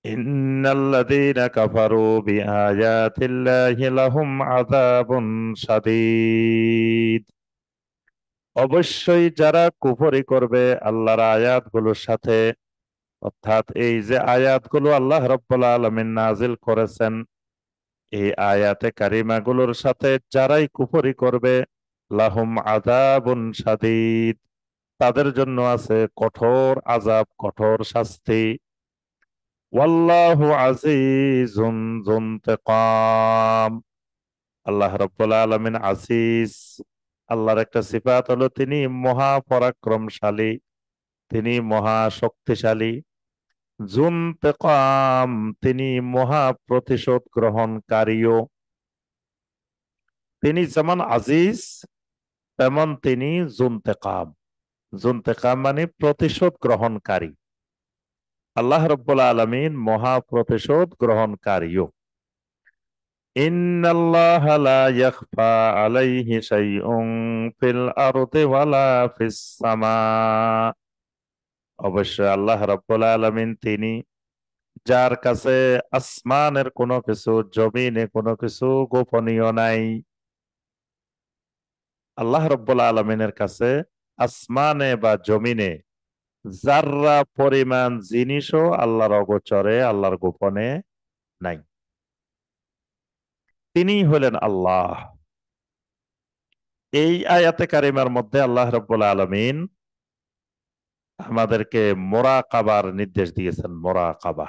ইন্নাল্লাযীনা কাফারু বিআয়াতিল্লাহি লাহুম আযাবুন শাদীদ, অবশ্যই যারা কুফরি করবে আল্লাহর আয়াতগুলোর সাথে, অর্থাৎ এই যে আয়াতগুলো আল্লাহ রাব্বুল আলামিন নাজিল করেছেন, এই আয়াতে কারিমাগুলোর সাথে যারাই কুফরি করবে, লাহুম আযাবুন শাদীদ, তাদের জন্য আছে কঠোর আযাব, কঠোর শাস্তি। ওয়াল্লাহু আজিজুন যুনতিকাম, আল্লাহ রাব্বুল আলামিন আজিজ। আল্লাহর একটা সিফাত হলো তিনি মহা পরাক্রমশালী, তিনি মহা শক্তিশালী। যুনতিকাম, তিনি মহা প্রতিশোধ গ্রহণকারীও। তিনি যেমন আজিজ, তেমন তিনি যুনতিকাম। যুনতিকাম মানে প্রতিশোধ গ্রহণকারী। আল্লাহ রাব্বুল আলামিন মহা প্রতিশোধ গ্রহণকারীও। ইন্নাল্লাহা লা ইয়াখফা আলাইহি শাইউন ফিল আরদি ওয়ালা ফিস সামা, অবশ্যই আল্লাহ রাব্বুল আলামিন তিনি, যার কাছে আসমানের কোনো কিছু, জমিনে কোনো কিছু গোপনীয় নাই। আল্লাহ রাব্বুল আলামিনের কাছে আসমানে বা জমিনে যাররা পরিমাণ জিনিসও আল্লাহর অগোচরে, আল্লাহর গোপনে নাই। তিনি হলেন আল্লাহ। এই আয়াতে কারিমার মধ্যে আল্লাহ রাব্বুল আলামিন আমাদেরকে মোরাকাবার নির্দেশ দিয়েছেন। মোরাকাবা,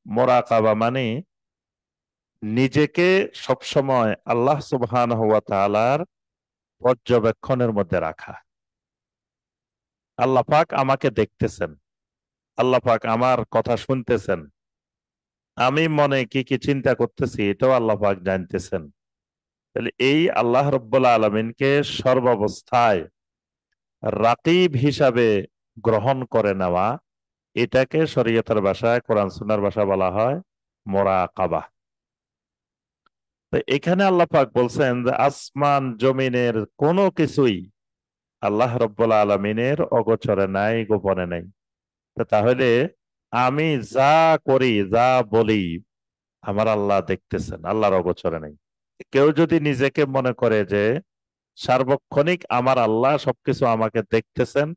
মোরাকাবা মানে নিজেকে সবসময় আল্লাহ সুবহানাহু ওয়া তাআলার পর্যবেক্ষণের মধ্যে রাখা। আল্লাহ পাক আমাকে দেখতেছেন, আল্লাহ পাক আমার কথা শুনতেছেন, আমি মনে কি কি চিন্তা করতেছি এটাও আল্লাহ পাক জানতেছেন। তাহলে এই আল্লাহ রাব্বুল আলামিনকে সর্বাবস্থায় রাকিব হিসাবে গ্রহণ করে নেওয়া, এটাকে শরীয়তের ভাষায়, কোরআন সুন্নাহর ভাষা বলা হয় মোরাকাবা। তো এখানে আল্লাহ পাক বলছেন যে আসমান জমিনের কোনো কিছুই আল্লাহ রাব্বুল আলামিনের অগোচরে নাই, গোপনে নাই। তো তাহলে আমি যা করি, যা বলি, আমার আল্লাহ দেখতেছেন, আল্লাহর অগোচরে নাই। কেউ যদি নিজেকে মনে করে যে সার্বক্ষণিক আমার আল্লাহ সবকিছু আমাকে দেখতেছেন,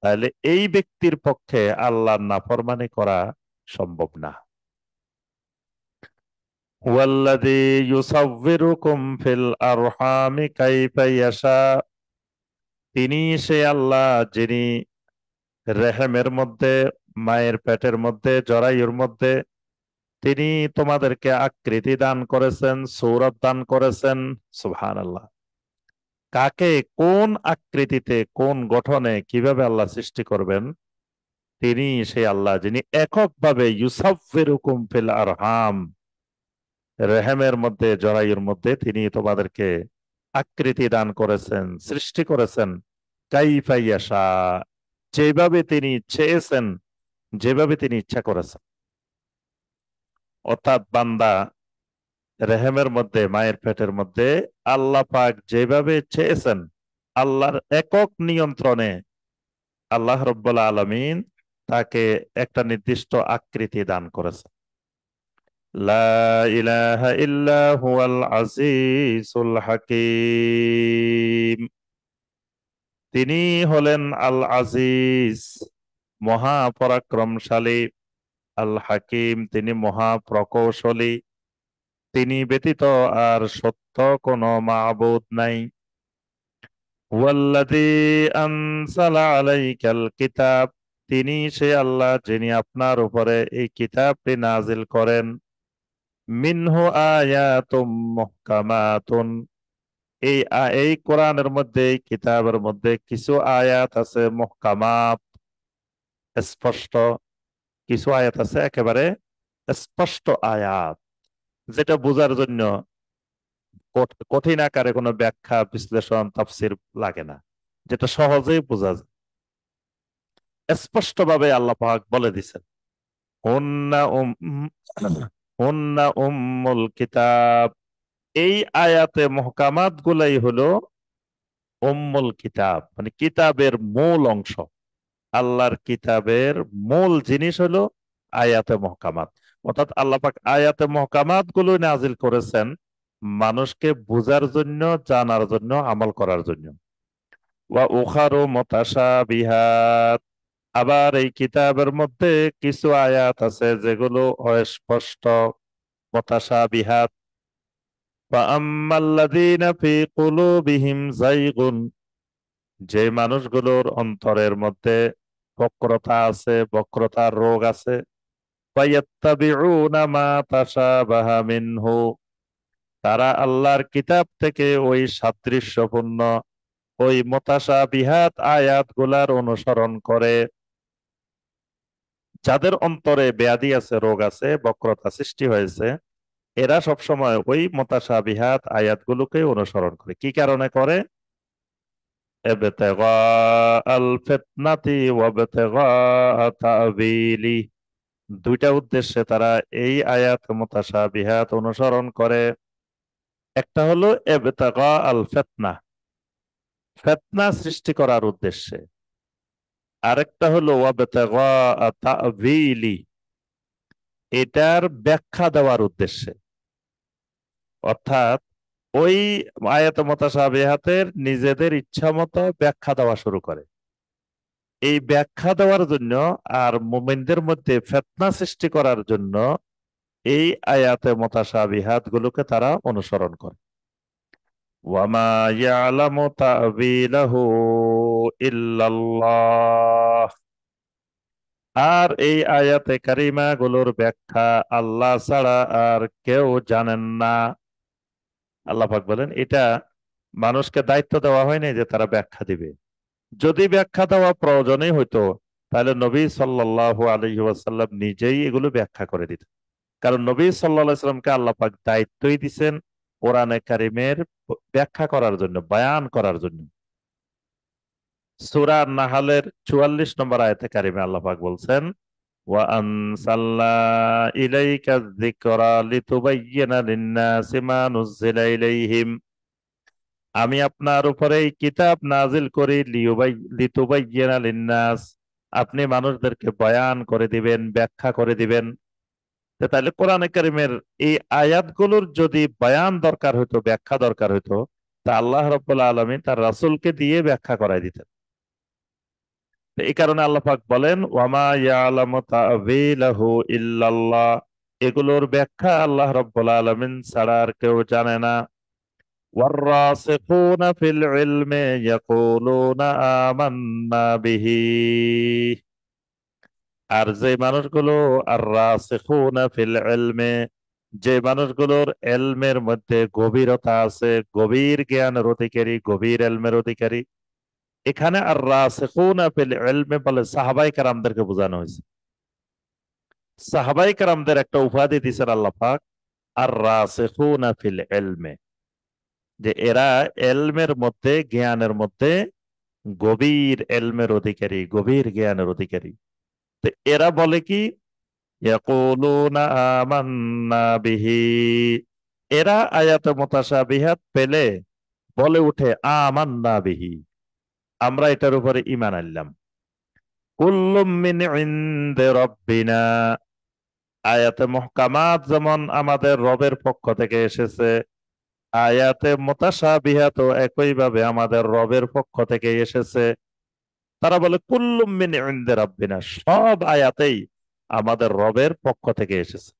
তাহলে এই ব্যক্তির পক্ষে আল্লাহর নাফরমানি করা সম্ভব না। হুয়াল্লাযী ইউসাউযিরুকুম ফিল আরহামি কাইফা ইয়াশা, তিনি সে আল্লাহ যিনি রেহেমের মধ্যে, মায়ের পেটের মধ্যে, জরায়ুর মধ্যে তিনি তোমাদেরকে আকৃতি দান করেছেন, সূরত দান করেছেন। সুবহানাল্লাহ। কাকে কোন আকৃতিতে, কোন গঠনে, কিভাবে আল্লাহ সৃষ্টি করবেন, তিনি সেই আল্লাহ যিনি এককভাবে ইউসাফফিরুকুম ফিল আরহাম, রেহেমের মধ্যে, জরায়ুর মধ্যে তিনি তোমাদেরকে আকৃতি দান করেছেন, সৃষ্টি করেছেন। কাইফা ইয়াশা, যেভাবে তিনি চেয়েছেন, যেভাবে তিনি ইচ্ছা করেছেন। অর্থাৎ বান্দা রেহেমের মধ্যে, মায়ের পেটের মধ্যে আল্লাহ পাক যেভাবে চেয়েছেন, আল্লাহর একক নিয়ন্ত্রণে আল্লাহ রব্বুল আলামিন তাকে একটা নির্দিষ্ট আকৃতি দান করেছেন। লা ইলাহা ইল্লা হুয়াল আজিজুল হাকিম। তিনি হলেন আল আজিজ, মহাপরাক্রমশালী। আল হাকিম, তিনি মহাপ্রকৌশলী। তিনি ব্যতীত আর সত্য কোনো মাবুদ নাই। হুয়াল্লাযী আনজালা আলাইকাল কিতাব, তিনি সে আল্লাহ যিনি আপনার উপরে এই কিতাবটি নাজিল করেন। মিনহু আয়াতুম মুহকামাতুন, এই কোরআনের মধ্যে, এই কিতাবের মধ্যে কিছু আয়াত আছে মুহকামাত, স্পষ্ট। কিছু আয়াত আছে একেবারে স্পষ্ট আয়াত, যেটা বোঝার জন্য কঠিন আকারে কোনো ব্যাখ্যা, বিশ্লেষণ, তাফসীর লাগে না, যেটা সহজেই বোঝা যায়। স্পষ্টভাবে আল্লাহ পাক বলে দিছেন, হুন্না হুন্না উম্মুল কিতাব। এই আয়াতে মুহকামাত গুলাই হলো উম্মুল কিতাব, মানে কিতাবের মূল অংশ। আল্লাহর কিতাবের মূল জিনিস হলো আয়াতে মুহকামাত। অর্থাৎ আল্লাহ পাক আয়াতে মুহকামাত গুলো নাজিল করেছেন মানুষকে বোঝার জন্য, জানার জন্য, আমল করার জন্য। ওয়া উখারু মুতাশাবিহাত, আবার এই কিতাবের মধ্যে কিছু আয়াত আছে যেগুলো অস্পষ্ট, মুতাশাবিহাত। ওয়া আম্মাল্লাযীনা ফী কুলুবিহিম যায়গুন, যে মানুষগুলোর অন্তরের মধ্যে বক্রতা আছে, বক্রতার রোগ আছে। ফায়াত্তাবিউনা মা তাশাবাহা মিনহু, তারা আল্লাহর কিতাব থেকে ওই সাদৃশ্যপূর্ণ, ওই মুতাশাবিহাত আয়াত গুলার অনুসরণ করে। যাদের অন্তরে ব্যাধি আছে, রোগ আছে, বক্রতা সৃষ্টি হয়েছে, এরা সবসময় ওই মুতাশাবিহাত আয়াতগুলোকে অনুসরণ করে। কি কারণে করে? ইবতিগা আল ফিতনাতি ওয়া ইবতিগা তা'বিলি, দুইটা উদ্দেশ্যে তারা এই আয়াত মুতাশাবিহাত অনুসরণ করে। একটা হলো ইবতিগা আল ফিতনা, ফিতনা সৃষ্টি করার উদ্দেশ্যে। আরেকটা হলো ওয়া ইবতিগা তা'বিলি, এটার ব্যাখ্যা দেওয়ার উদ্দেশ্যে। অর্থাৎ ওই আয়াত মুতাশাবিহাতের নিজেদের ইচ্ছা মতো ব্যাখ্যা দেওয়া শুরু করে। এই ব্যাখ্যা দেওয়ার জন্য আর মুমিনদের মধ্যে ফিতনা সৃষ্টি করার জন্য এই আয়াতে মুতাশাবিহাত গুলোকে তারা অনুসরণ করে। ওয়ামা ইয়ালামু তা'বিলাহু ইল্লাল্লাহ, আর এই আয়াতে কারিমা গুলোর ব্যাখ্যা আল্লাহ ছাড়া আর কেউ জানেন না। আল্লাহ পাক বলেন, এটা মানুষকে দায়িত্ব দেওয়া হয়নি যে তারা ব্যাখ্যা দিবে। যদি ব্যাখ্যা দেওয়া প্রয়োজনই হইতো, তাহলে নবী সাল্লাল্লাহু আলাইহি ওয়াসাল্লাম নিজেই এগুলো ব্যাখ্যা করে দিতেন। কারণ নবী সাল্লাল্লাহু আলাইহি সাল্লামকে আল্লাহ পাক দায়িত্বই দিছেন কোরআনে কারিমের ব্যাখ্যা করার জন্য, বয়ান করার জন্য। সূরা নাহলের ৪৪ নম্বর আয়াতে কারিমে আল্লাহ পাক বলছেন, ওয়া আনসালনা ইলাইকা যিকরা লিতুবাইয়িনা লিন-নাসি মা নুযিলা ইলাইহিম, আমি আপনার উপরে এই কিতাব নাজিল করি লিতুবাইয়িনা লিন-নাস, আপনি মানুষদেরকে বয়ান করে দিবেন, ব্যাখ্যা করে দিবেন। তাহলে কোরআনে কারিমের এই আয়াতগুলোর যদি বয়ান দরকার হতো, ব্যাখ্যা দরকার হতো, তা আল্লাহ রাব্বুল আলামিন তার রাসূলকে দিয়ে ব্যাখ্যা করাই দিতেন। তো এই কারণে আল্লাহ পাক বলেন, ওয়ামা ইয়ালামু তা'বিলাহু ইল্লাল্লাহ, এগুলোর ব্যাখ্যা আল্লাহ রাব্বুল আলামিন ছাড়া আর কেউ জানে না। ওয়ার-রাসিখুনা ফিল ইলমি ইয়াকুলুনা আমান্না বিহি, আর যে মানুষগুলো আর রাসিখুনা ফিল ইলমে, যে মানুষগুলোর এলমের মধ্যে গভীরতা আছে, গভীর জ্ঞানের অধিকারী, গভীর এলমের অধিকারী, এখানে আর রাসিখুনা ফিল ইলমে বলে সাহাবাই কেরামদেরকে বোঝানো হয়েছে। সাহাবাই কেরামদের একটা উপাধি দিয়েছেন আল্লাহ পাক, আর রাসিখুনা ফিল ইলমে, যে এরা এলমের মধ্যে, জ্ঞানের মধ্যে গভীর এলমের অধিকারী, গভীর জ্ঞানের অধিকারী। তো এরা বলে কি, ইয়াকুলুনা আমান্না বিহি, এরা আয়াতে মুতাশাবিহাত পেলে বলে উঠে আমান্না বিহি, আমরা এটার উপরে ঈমান আনলাম। কুল্লুম মিন ইনদি রাব্বিনা, আয়াতে মুহকামাত যেমন আমাদের রবের পক্ষ থেকে এসেছে, আয়াতে মুতাশাবিহাত একইভাবে আমাদের রবের পক্ষ থেকে এসেছে। তারা বলে কুল্লুম মিন ইনদি রাব্বিনা, সব আয়াতেই আমাদের রবের পক্ষ থেকে এসেছে।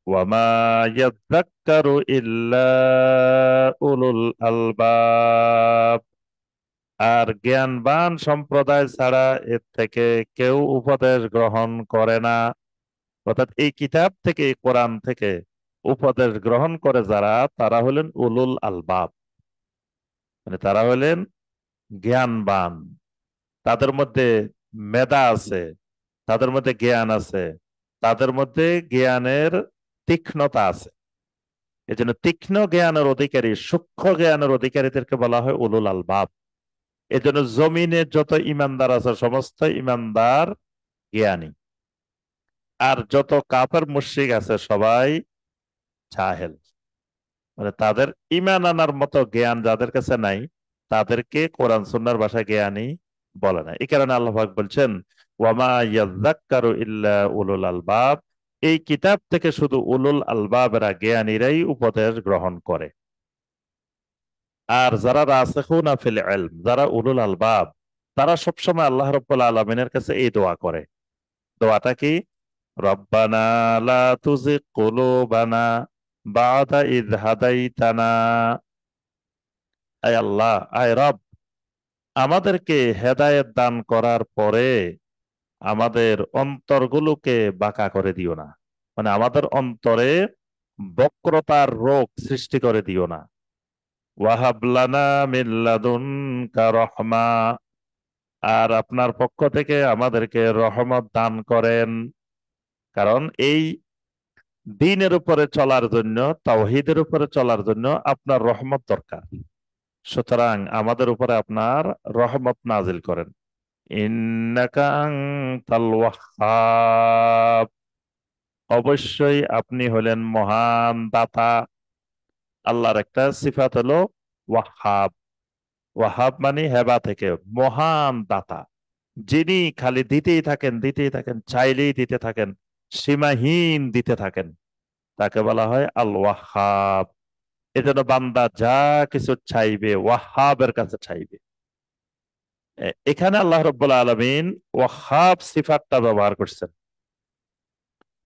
ওয়ামা ইয়াযাক্কারু ইল্লা উলুল আলবাব, আর জ্ঞানবান সম্প্রদায় ছাড়া এর থেকে কেউ উপদেশ গ্রহণ করে না। অর্থাৎ এই কিতাব থেকে, এই কোরআন থেকে উপদেশ গ্রহণ করে যারা, তারা হলেন উলুল আলবাব, মানে তারা হলেন জ্ঞানবান। তাদের মধ্যে মেধা আছে, তাদের মধ্যে জ্ঞান আছে, তাদের মধ্যে জ্ঞানের তীক্ষ্ণতা আছে। এই জন্য তীক্ষ্ণ জ্ঞানের অধিকারী, সূক্ষ্ম জ্ঞানের অধিকারীদেরকে বলা হয় উলুল আলবাব। এই জন্য জমিনে যত ইমানদার আছে সমস্ত ইমানদার জ্ঞানী, আর যত কাফের মুশরিক আছে সবাই জাহেল। মানে তাদের ইমান আনার মতো জ্ঞান যাদের কাছে নাই, তাদেরকে কোরআন সুন্নাহর ভাষায় জ্ঞানী বলে না। এই কারণে আল্লাহ পাক বলছেন ওয়ামা ইয়াযাক্কারু ইল্লা উলুল আলবাব, এই কিতাব থেকে শুধু উলুল আলবাবেরা, জ্ঞানীরাই উপদেশ গ্রহণ করে। আর যারা রাসিখুনা ফিল ইলম, যারা উলুল আলবাব, তারা সবসময় আল্লাহ রাব্বুল আলামিনের কাছে এই দোয়া করে। দোয়াটা কি? রব্বানা লা তুজিগ কুলুবানা বা'দা ইয হাদাইতানা, আয় আল্লাহ, আয় রব, আমাদেরকে হেদায়েত দান করার পরে আমাদের অন্তরগুলোকে বাঁকা করে দিও না। মানে আমাদের অন্তরে বক্রতার রোগ সৃষ্টি করে দিও না। ওয়াহাব লানা মিন লাদুনকা রহমা, আর আপনার পক্ষ থেকে আমাদেরকে রহমত দান করেন। কারণ এই দ্বীনের উপরে চলার জন্য, তাওহীদের উপরে চলার জন্য আপনার রহমত দরকার। সুতরাং আমাদের উপরে আপনার রহমত নাজিল করেন। ইন্নাকা আনতাল ওয়াহ্হাব, অবশ্যই আপনি হলেন মহান দাতা। আল্লাহর একটা সিফাত হলো ওয়াহ্হাব। ওয়াহাব মানে হেবা থেকে, মহান দাতা, যিনি খালি দিতেই থাকেন, দিতেই থাকেন, চাইলেই দিতে থাকেন, সীমাহীন দিতে থাকেন, তাকে বলা হয় আল ওয়াহাব। এজন্য বান্দা যা কিছু চাইবে ওয়াহাবের কাছে চাইবে। এখানে আল্লাহ রাব্বুল আলামিন ওয়াহাব সিফাতটা ব্যবহার করছেন।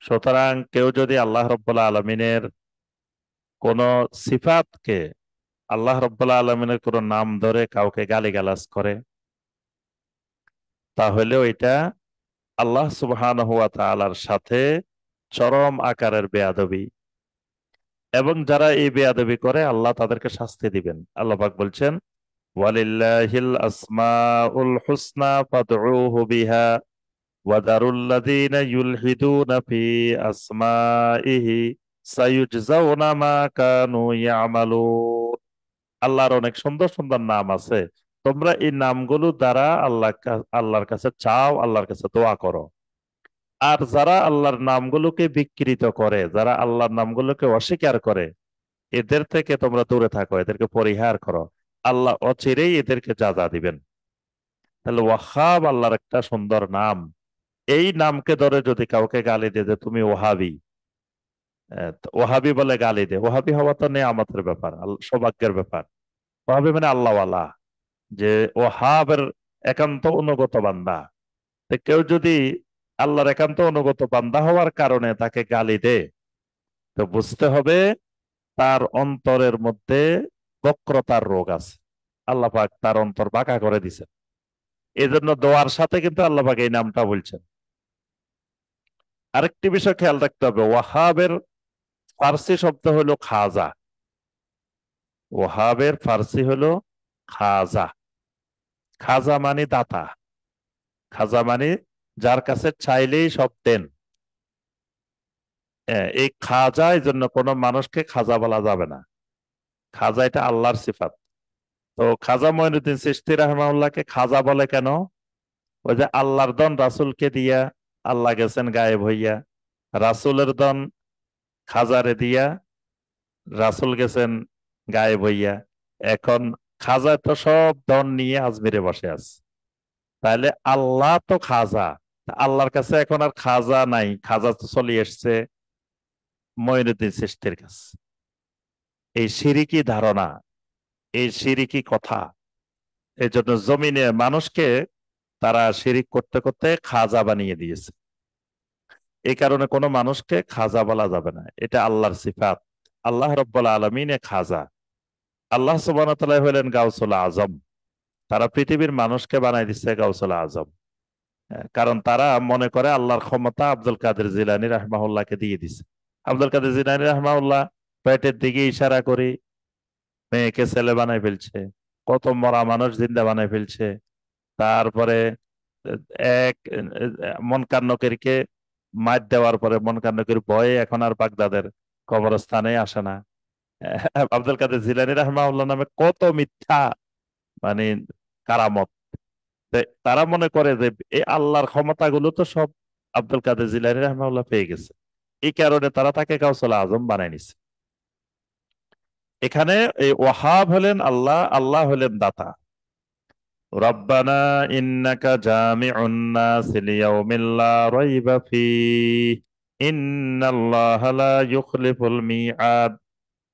সুতরাং কেউ যদি আল্লাহ রাব্বুল আলামিনের কোন সিফাতকে, আল্লাহ রাব্বুল আলামিনের কোন নাম ধরে কাউকে গালিগালাজ করে, তাহলে ওইটা আল্লাহ সুবহানাহু ওয়া তাআলার সাথে চরম আকারের বেয়াদবি। এবং যারা এই বেয়াদবি করে আল্লাহ তাদেরকে শাস্তি দিবেন। আল্লাহ পাক বলছেন ওয়ালিল্লাহিল আসমাউল হুসনা ফাদউহু বিহা ওয়া দারুল্লাযীনা ইউলহিদুনা ফি আসমাইহি সায়ুজজাউনা মা কানু ইয়ামালুন। আল্লাহর অনেক সুন্দর সুন্দর নাম আছে, তোমরা এই নামগুলো দ্বারা আল্লাহর কাছে চাও, আল্লাহর কাছে দোয়া করো। আর যারা আল্লাহর নামগুলোকে বিকৃত করে, যারা আল্লাহর নামগুলোকে অস্বীকার করে, এদের থেকে তোমরা দূরে থাকো, এদেরকে পরিহার করো, আল্লাহ অচিরেই এদেরকে যাজা দিবেন। তাহলে ওয়াহাব আল্লাহর একটা সুন্দর নাম। এই নামকে ধরে যদি কাউকে গালি দে যে তুমি ওহাবি, তো ওহাবি বলে গালি দে, ওহাবি হওয়া তো নেয়ামতের ব্যাপার, সৌভাগ্যের ব্যাপার। ওহাবি মানে আল্লাহওয়ালা, যে ওহাবের একান্ত অনুগত বান্দা। তো কেউ যদি আল্লাহর একান্ত অনুগত বান্দা হওয়ার কারণে তাকে গালি দে, তো বুঝতে হবে তার অন্তরের মধ্যে বক্রতার রোগ আছে। আল্লাহ পাক তার অন্তর বাঁকা করে দিছেন। এই জন্য দোয়ার সাথে কিন্তু আল্লাহ পাক এই নামটা বলছেন আরেকটি বিষয় খেয়াল রাখতে হবে, ওয়াহাবের ফার্সি শব্দ হলো খাজা। ওয়াহাবের ফার্সি হলো খাজা। খাজা মানে দাতা। খাজা মানে যার কাছে চাইলেই সব দেন। এই খাজা, এই জন্য কোনো মানুষকে খাজা বলা যাবে না। খাজা এটা আল্লাহর সিফাত। তো খাজা মঈনুদ্দিন চিশতি রাহিমাহুল্লাহকে খাজা বলে কেন? ওই যে আল্লাহর দন রাসূলকে দিয়া আল্লাহ গেছেন গায়েব হইয়া, রাসূলের দন খাজারে দিয়া রাসূল গেছেন গায়েব হইয়া। এখন খাজা তো সব দন নিয়ে আজমিরে বসে আছে, তাহলে আল্লাহ তো খাজা। তা আল্লাহর কাছে এখন আর খাজা নাই, খাজা তো চলে এসছে মঈনুদ্দিন চিশতির কাছে। এই শিরিকি ধারণা, এই শিরিকি কথা, এই জন্য জমিনে মানুষকে তারা শিরিক করতে করতে খাজা বানিয়ে দিয়েছে। এই কারণে কোনো মানুষকে খাজা বলা যাবে না, এটা আল্লাহর সিফাত। আল্লাহ রব্বুল আলমিনে খাজা। আল্লাহ সুবহানাহু ওয়া তাআলা হলেন গাউসুল আজম। তারা পৃথিবীর মানুষকে বানাই দিচ্ছে গাউসুল আজম। কারণ তারা মনে করে আল্লাহর ক্ষমতা আব্দুল কাদের জিলানী রাহমাহুল্লাহকে দিয়ে দিছে। আব্দুল কাদের জিলানী রাহমাহুল্লাহ পেটের দিকে ইশারা করি মেয়েকে ছেলে বানাই ফেলছে, কত মরা মানুষ জিন্দা বানাই ফেলছে। তারপরে এক মনকার নকিরকে মার দেওয়ার পরে মনকার নকির ভয়ে এখন আর বাগদাদের কবরস্থানে আসে না। আব্দুল কাদের জিলানী রাহমাহুল্লাহ নামে কত মিথ্যা মানে কারামত। তারা মনে করে যে এই আল্লাহর ক্ষমতাগুলো তো সব আব্দুল কাদের জিলানী রাহমাহুল্লাহ পেয়ে গেছে। এই কারণে তারা তাকে গাউসুল আজম বানাই নিছে। এখানে এই ওয়াহাব হলেন আল্লাহ, আল্লাহ হলেন দাতা। রব্বানা ইন্নাকা জামিউন নাস লিয়াউমিন লা রাইবা ফীহ ইন্নাল্লাহা লা ইউখলিফুল মিআদ।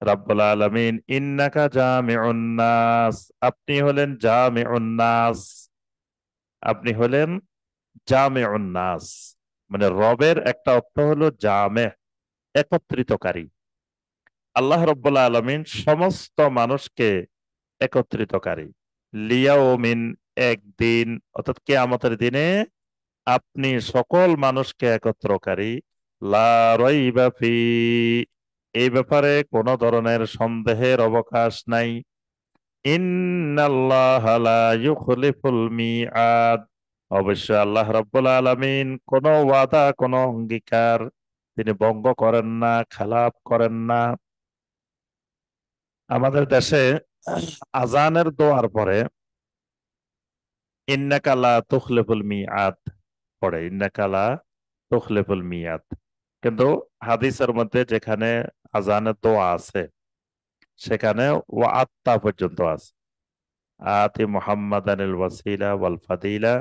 রব্বুল আলামিন ইন্নাকা জামিউন নাস, আপনি হলেন জামিউন নাস। আপনি হলেন জামিউন নাস, মানে রবের একটা অর্থ হলো জামে, একত্রিতকারী। আল্লাহ রব্বুল আলামিন সমস্ত মানুষকে একত্রিতকারী। লিয়াউমিন, একদিন, অর্থাৎ কিয়ামতের দিনে আপনি সকল মানুষকে একত্রকারী। লা রাইবা ফি, এই ব্যাপারে কোনো ধরনের সন্দেহের অবকাশ নাই। ইন্নাল্লাহা লা ইউখলিফুল মিআদ, অবশ্যই আল্লাহ রাব্বুল আলামিন কোনো ওয়াদা, কোনো অঙ্গীকার তিনি ভঙ্গ করেন না, খেলাপ করেন না। আমাদের দেশে আজানের দোয়ার পরে ইন্নাকা লা তুখলিফুল মিআদ পড়ে, ইন্নাকা লা তুখলিফুল মিয়াদ। কিন্তু হাদিসের মধ্যে যেখানে আজানের দোয়া আছে সেখানে ওয়াত্তা পর্যন্ত আছে। আতি মুহাম্মাদানিল ওয়াসিলা ওয়াল ফাদিলা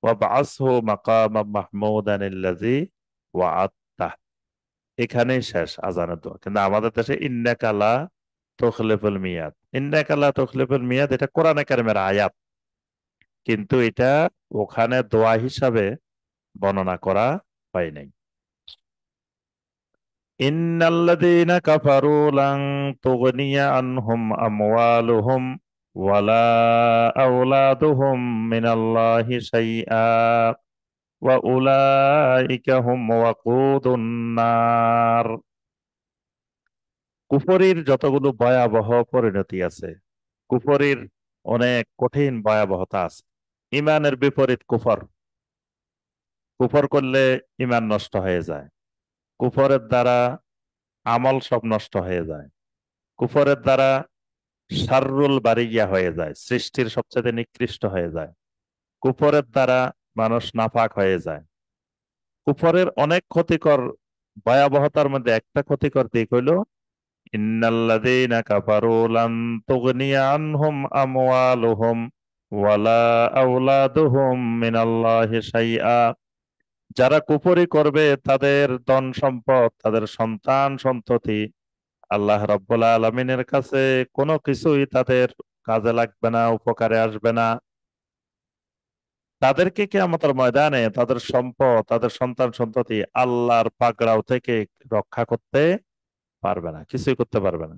ওয়া বাআসহু মাকামাম মাহমুদানিল্লাযী ওয়াত্তা, এখানেই শেষ আজানের দোয়া। কিন্তু আমাদের দেশে ইন্নাকা লা তুখলিফুল মিয়াদ, ইন্নাকা লা তুখলিফুল মিয়াদ এটা কোরআনে কারিমের আয়াত, কিন্তু এটা ওখানে দোয়া হিসাবে বর্ণনা করা হয় নাই। ইন্নাল্লাযীনা কাফারু লান তুগনিয়া আনহুম আমওয়ালুহুম ওয়ালা আওলাদুহুম মিনাল্লাহি শাইআ ওয়া উলাইকা হুম ওয়াকুদুন নার। কুফরীর যতগুলো ভয়াবহ পরিণতি আছে, কুফরীর অনেক কঠিন ভয়াবহতা আছে। ইমানের বিপরীত কুফর। কুফর করলে ইমান নষ্ট হয়ে যায়, কুফরের দ্বারা আমল সব নষ্ট হয়ে যায়, কুফরের দ্বারা শাররুল বারিয়া হয়ে যায়, সৃষ্টির সবচেয়ে নিকৃষ্ট হয়ে যায়, কুফরের দ্বারা মানুষ নাপাক হয়ে যায়। কুফরের অনেক ক্ষতিকর ভয়াবহতার মধ্যে একটা ক্ষতিকর দিক হইল ইন্নাল্লাযীনা কাফারু লান তুগনিয়া আনহুম আমওয়ালুহুম ওয়ালা আওলাদুহুম মিনাল্লাহি শাইআ। যারা কুফরি করবে তাদের ধন সম্পদ, তাদের সন্তান সন্ততি আল্লাহ রাব্বুল আলামিনের কাছে কোনো কিছুই তাদের কাজে লাগবে না, উপকারে আসবে না। তাদেরকে কিয়ামতের ময়দানে তাদের সম্পদ, তাদের সন্তান সন্ততি আল্লাহর পাকড়াও থেকে রক্ষা করতে পারবে না, কিছুই করতে পারবে না।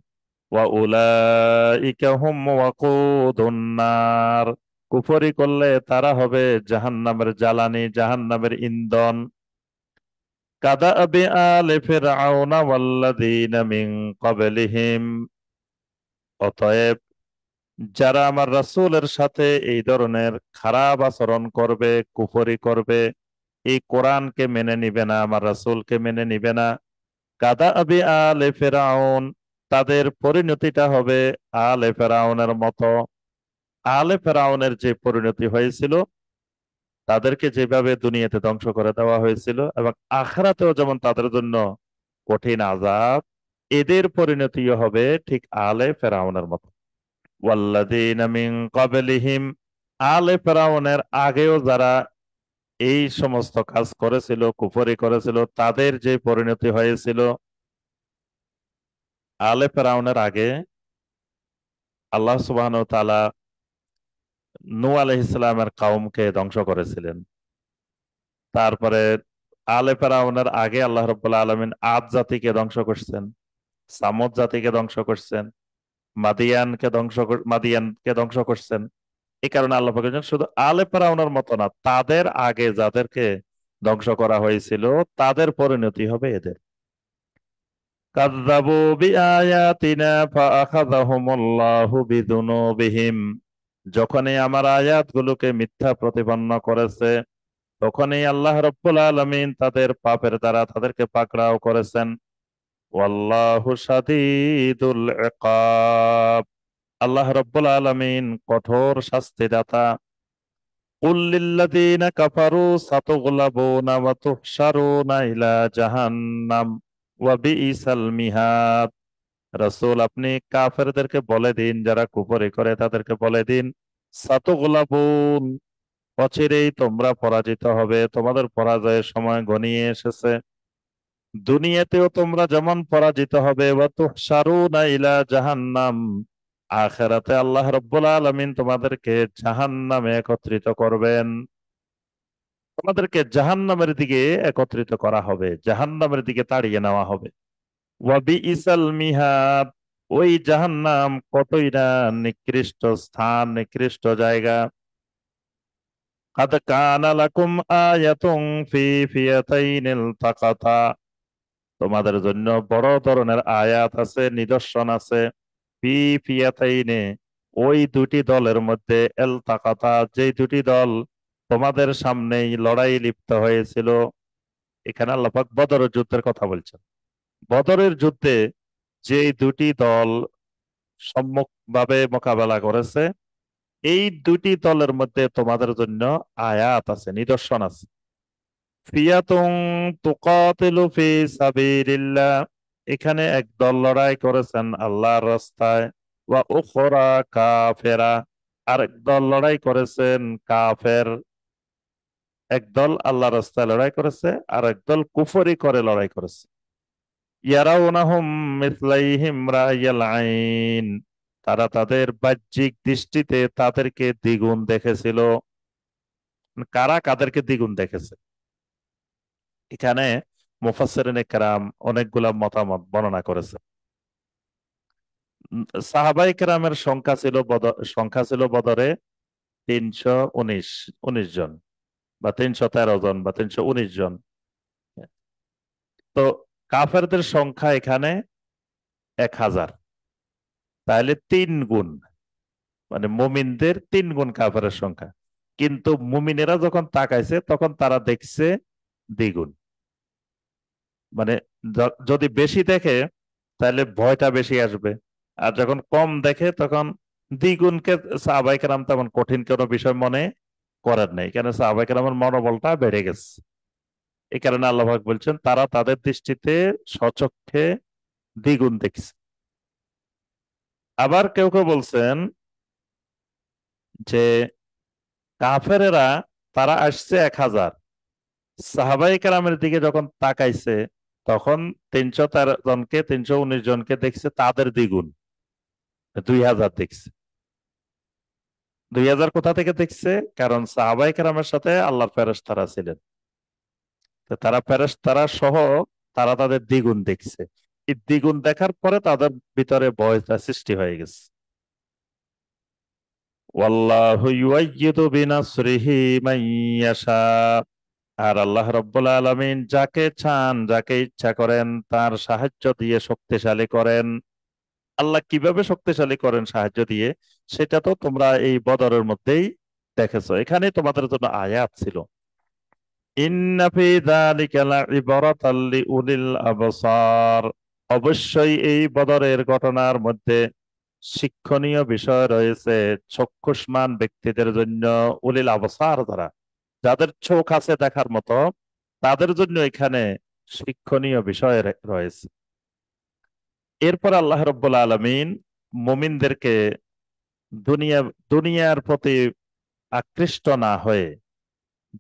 ওয়া উলাইকা হুম ওয়াকুদুন নার, কুফরি করলে তারা হবে জাহান্নামের জ্বালানি, জাহান্নামের ইন্ধন। কাদাবি আলে ফিরআউনা ওয়াল্লাযীনা মিন ক্বাবলিহিম। অতএব যারা আমার রাসূলের সাথে এই ধরনের খারাপ আচরণ করবে, কুফরি করবে, এই কোরআনকে মেনে নিবে না, আমার রাসূলকে মেনে নিবে না, কাদাবি আলে ফিরআউন, তাদের পরিণতিটা হবে আলে ফেরাউনের মতো। আলে ফেরাউনের যে পরিণতি হয়েছিল, তাদেরকে যেভাবে দুনিয়াতে ধ্বংস করে দেওয়া হয়েছিল এবং আখিরাতেও যেমন তাদের জন্য কঠিন আযাব, এদের পরিণতিও হবে ঠিক আলে ফেরাউনের মতো। ওয়াল্লাযীনা মিন ক্বাবলিহিম, আলে ফেরাউনের আগেও যারা এই সমস্ত কাজ করেছিল, কুফরি করেছিল, তাদের যে পরিণতি হয়েছিল, আলে ফেরাউনের আগে আল্লাহ সুবহানাহু ওয়া তাআলা নূহ আলাইহিস সালামের কওমকে ধ্বংস করেছিলেন। তারপরে আলে ফেরাউনের আগে আল্লাহ রাব্বুল আলামিন আদ জাতিকে ধ্বংস করছেন, সামুদ জাতিকে ধ্বংস করছেন, মাদিয়ানকে ধ্বংস করছেন। এই কারণে আল্লাহ পাক বলেছেন, শুধু আলে ফেরাউনের মতো না, তাদের আগে যাদেরকে ধ্বংস করা হয়েছিল, তাদের পরিণতি হবে এদের। কাযযাবু বিআয়াতিনা ফাআখাযাহুমুল্লাহু বিযুনুবিহিম, যখনই আমার আয়াতগুলোকে মিথ্যা প্রতিপন্ন করেছে, তখনই আল্লাহ রাব্বুল আলামিন তাদের পাপের দ্বারা তাদেরকে পাকড়াও করেছেন। ওয়াল্লাহু শাদীদুল ইকাব, আল্লাহ রাব্বুল আলামিন কঠোর শাস্তিদাতা। কুল লিল্লাযীনা কাফারু সাতুগলাবুনা ওয়া তুহশারুনা ইলা জাহান্নাম ওয়া বিইসাল মিহাদ। রাসূল, আপনি কাফেরদেরকে বলে দিন, যারা কুফরি করে তাদেরকে বলে দিন, সাতুগলাবুন, অচিরেই তোমরা পরাজিত হবে, তোমাদের পরাজয়ের সময় ঘনিয়ে এসেছে। দুনিয়াতেও তোমরা যেমন পরাজিত হবে, ওয়া তুহশারুনা ইলা জাহান্নাম, আখিরাতে আল্লাহ রাব্বুল আলামিন তোমাদেরকে জাহান্নামে একত্রিত করবেন। তোমাদেরকে জাহান্নামের দিকে একত্রিত করা হবে, জাহান্নামের দিকে তাড়িয়ে নেওয়া হবে। ওয়া বিইসাল মিহাদ, ওই জাহান্নাম কতই না নিকৃষ্ট স্থান, নিকৃষ্ট জায়গা। কাদ কানা লাকুম আয়াতুন ফি ফিয়াতাইনিল তাকাতা, তোমাদের জন্য বড় ধরনের আয়াত আছে, নিদর্শন আছে। ফি ফিয়াতাইনে, ওই দুটি দলের মধ্যে, এল তাকাতা, যেই দুটি দল তোমাদের সামনেই লড়াই লিপ্ত হয়েছিল। এখানে আল্লাহ পাক বদরের যুদ্ধের কথা বলছেন। বদরের যুদ্ধে যে দুটি দল সম্মুখভাবে মোকাবেলা করেছে, এই দুটি দলের মধ্যে তোমাদের জন্য আয়াত আছে, নিদর্শন আছে। ফিয়াতুন তুকাতিলু ফি সাবিলিল্লাহ, এখানে এক দল লড়াই করেছেন আল্লাহর রাস্তায়। ওয়া উখরা কাফেরা, আরেক দল লড়াই করেছেন কাফের। এক দল আল্লাহর রাস্তায় লড়াই করেছে, আর এক দল কুফরি করে লড়াই করেছে। ইয়ারাউনাহুম মিসলাইহিম রায়াল আইন, তারা তাদের বাহ্যিক দৃষ্টিতে তাদেরকে দ্বিগুণ দেখেছিল। কারা কাদেরকে দ্বিগুণ দেখেছে? এখানে মুফাসসিরিনে কেরাম অনেকগুলা মতামত বর্ণনা করেছে। সাহাবায়ে কেরামের সংখ্যা ছিল বদরে 319 জন, বা 313 জন, বা 319 জন। তো কাফেরদের সংখ্যা এখানে 1000, তাহলে 3 গুণ, মানে মুমিনদের 3 গুণ কাফেরের সংখ্যা। কিন্তু মুমিনেরা যখন তাকাইছে, তখন তারা দেখছে দ্বিগুণ। মানে যদি বেশি দেখে, তাহলে ভয়টা বেশি আসবে। আর যখন কম দেখে, তখন দ্বিগুণকে সাহাবায়ে কেরাম তেমন কঠিন কোনো বিষয় মনে করেন নাই, কেন সাহাবায়ে কেরামের মনোবলটা বেড়ে গেছে। এই কারণে আল্লাহ পাক বলছেন, তারা তাদের দৃষ্টিতে স্বচক্ষে দ্বিগুণ দেখছে। আবার কেউ কেউ বলছেন যে কাফেরেরা, তারা আসছে 1000, সাহাবায়ে কেরামের দিকে যখন তাকাইছে, তখন 313 জনকে, 319 জনকে দেখছে তাদের দ্বিগুণ, 2000 দেখছে। 2000 কোথা থেকে দেখছে? কারণ সাহাবায়ে কেরামের সাথে আল্লাহর ফেরেশতারা ছিলেন, তো তারা ফেরেশতারা সহ তারা তাদের দ্বিগুণ দেখছে। এই দ্বিগুণ দেখার পরে তাদের ভিতরে ভয়টা সৃষ্টি হয়ে গেছে। ওয়াল্লাহু ইউআইয়িদু বিনাসরিহি মান ইয়াশা, আর আল্লাহ রব্বুল আলামিন যাকে চান, যাকে ইচ্ছা করেন তার সাহায্য দিয়ে শক্তিশালী করেন। আল্লাহ কিভাবে শক্তিশালী করেন সাহায্য দিয়ে, সেটা তো তোমরা এই বদরের মধ্যেই দেখেছো। এখানে তোমাদের জন্য আয়াত ছিল। ইন্না ফি যালিকা লাইবরাতাল লিউলিল আবসার। অবশ্যই এই বদরের ঘটনার মধ্যে শিক্ষণীয় বিষয় রয়েছে চক্ষুষ্মান ব্যক্তিদের জন্য, উলিল আবসার যারা, যাদের চোখ আছে দেখার মতো, তাদের জন্য এখানে শিক্ষণীয় বিষয় রয়েছে। এরপর আল্লাহ রব্বুল আলামিন মুমিনদেরকে দুনিয়া দুনিয়ার প্রতি আকৃষ্ট না হয়ে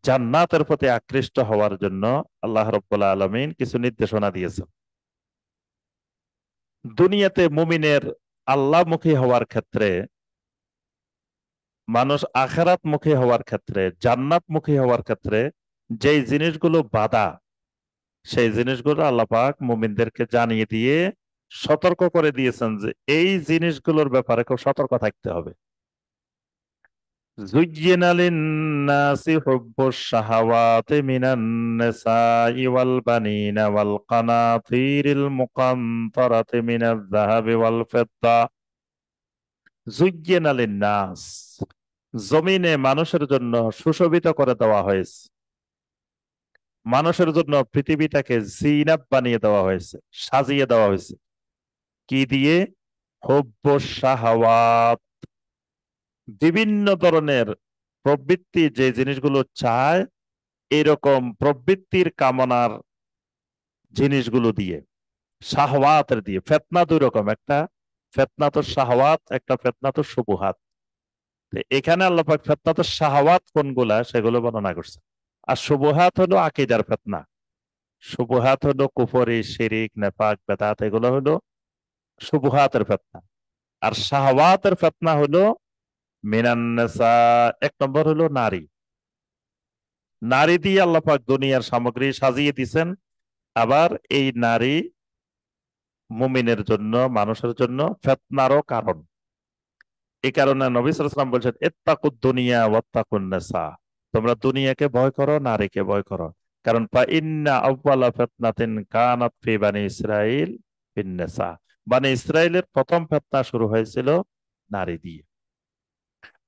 জান্নাতের প্রতি আকৃষ্ট হওয়ার জন্য আল্লাহ রব্বুল আলামিন কিছু নির্দেশনা দিয়েছেন। দুনিয়াতে মুমিনের আল্লাহমুখী হওয়ার ক্ষেত্রে, মানুষ আখিরাতমুখী হওয়ার ক্ষেত্রে, জান্নাতমুখী হওয়ার ক্ষেত্রে যেই জিনিসগুলো বাধা, সেই জিনিসগুলো আল্লাহ পাক মুমিনদেরকে জানিয়ে দিয়ে সতর্ক করে দিয়েছেন যে এই জিনিসগুলোর ব্যাপারে খুব সতর্ক থাকতে হবে। زين للناس حب الشهوات من النساء والبنين والقناطير المقنطرة من الذهب والفضة زين للناس। জমিনে মানুষের জন্য সুশোভিত করে দেওয়া হয়েছে, মানুষের জন্য পৃথিবীটাকে জিনাত বানিয়ে দেওয়া হয়েছে, সাজিয়ে দেওয়া হয়েছে। কি দিয়ে? হুব্বুস শাহাওয়াত, বিভিন্ন ধরনের প্রবৃত্তি, যে জিনিসগুলো চায় এরকম প্রবৃত্তির কামনার জিনিসগুলো দিয়ে, শাহওয়াতের দিয়ে। ফেতনা দুই রকম, একটা ফেতনা তো শাহওয়াত, একটা ফেতনা তো সুবহাত। তো এখানে আল্লাহ পাক ফেতনা তো শাহওয়াত কোনগুলা সেগুলো বর্ণনা করছে। আর সুবহাত হলো আকীদার ফেতনা। সুবহাত হলো কুফরি, শিরিক, নেফাক, বেদাত, এগুলো হলো সুবহাতের ফেতনা। আর শাহওয়াতের ফেতনা হলো মিনান নিসা, এক নম্বর হলো নারী। নারী দিয়ে আল্লাহ পাক দুনিয়ার সামগ্রী সাজিয়ে দিছেন। আবার এই নারী মুমিনের জন্য, মানুষের জন্য ফিতনারও কারণ। এই কারণে নবী সাল্লাল্লাহু আলাইহি ওয়াসাল্লাম বলছেন ইত্তাকুদ দুনিয়া ওয়াত্তাকুন নিসা, তোমরা দুনিয়াকে ভয় করো, নারীকে ভয় করো। কারণ ফা ইন্না আউয়ালা ফিতনাতিন কানাত ফি বানি ইসরাইল ফিন নিসা, বানি ইসরাইলের প্রথম ফিতনা শুরু হয়েছিল নারী দিয়ে।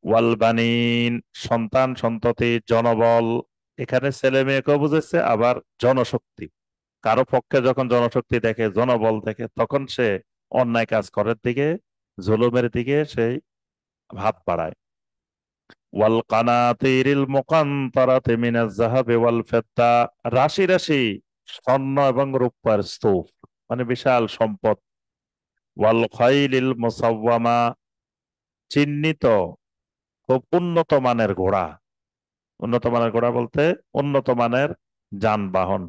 ওয়াল বানিন, সন্তান সন্ততি, জনবল, এখানে ছেলে মেয়েকেও বুঝেছে, আবার জনশক্তি। কারো পক্ষে যখন জনশক্তি দেখে, জনবল দেখে, তখন সে অন্যায় কাজ করার দিকে, জুলুমের দিকে সেই হাত বাড়ায়। ওয়াল কানাতিরিল মুকান্তারাতি মিনাজ যাহাবি ওয়াল ফিদ্দা, রাশি রাশি স্বর্ণ এবং রূপার স্তূপ, মানে বিশাল সম্পদ। ওয়াল খাইলিল মুসাওয়ামা, চিহ্নিত খুব উন্নত মানের ঘোড়া। উন্নত মানের ঘোড়া বলতে উন্নত মানের যানবাহন।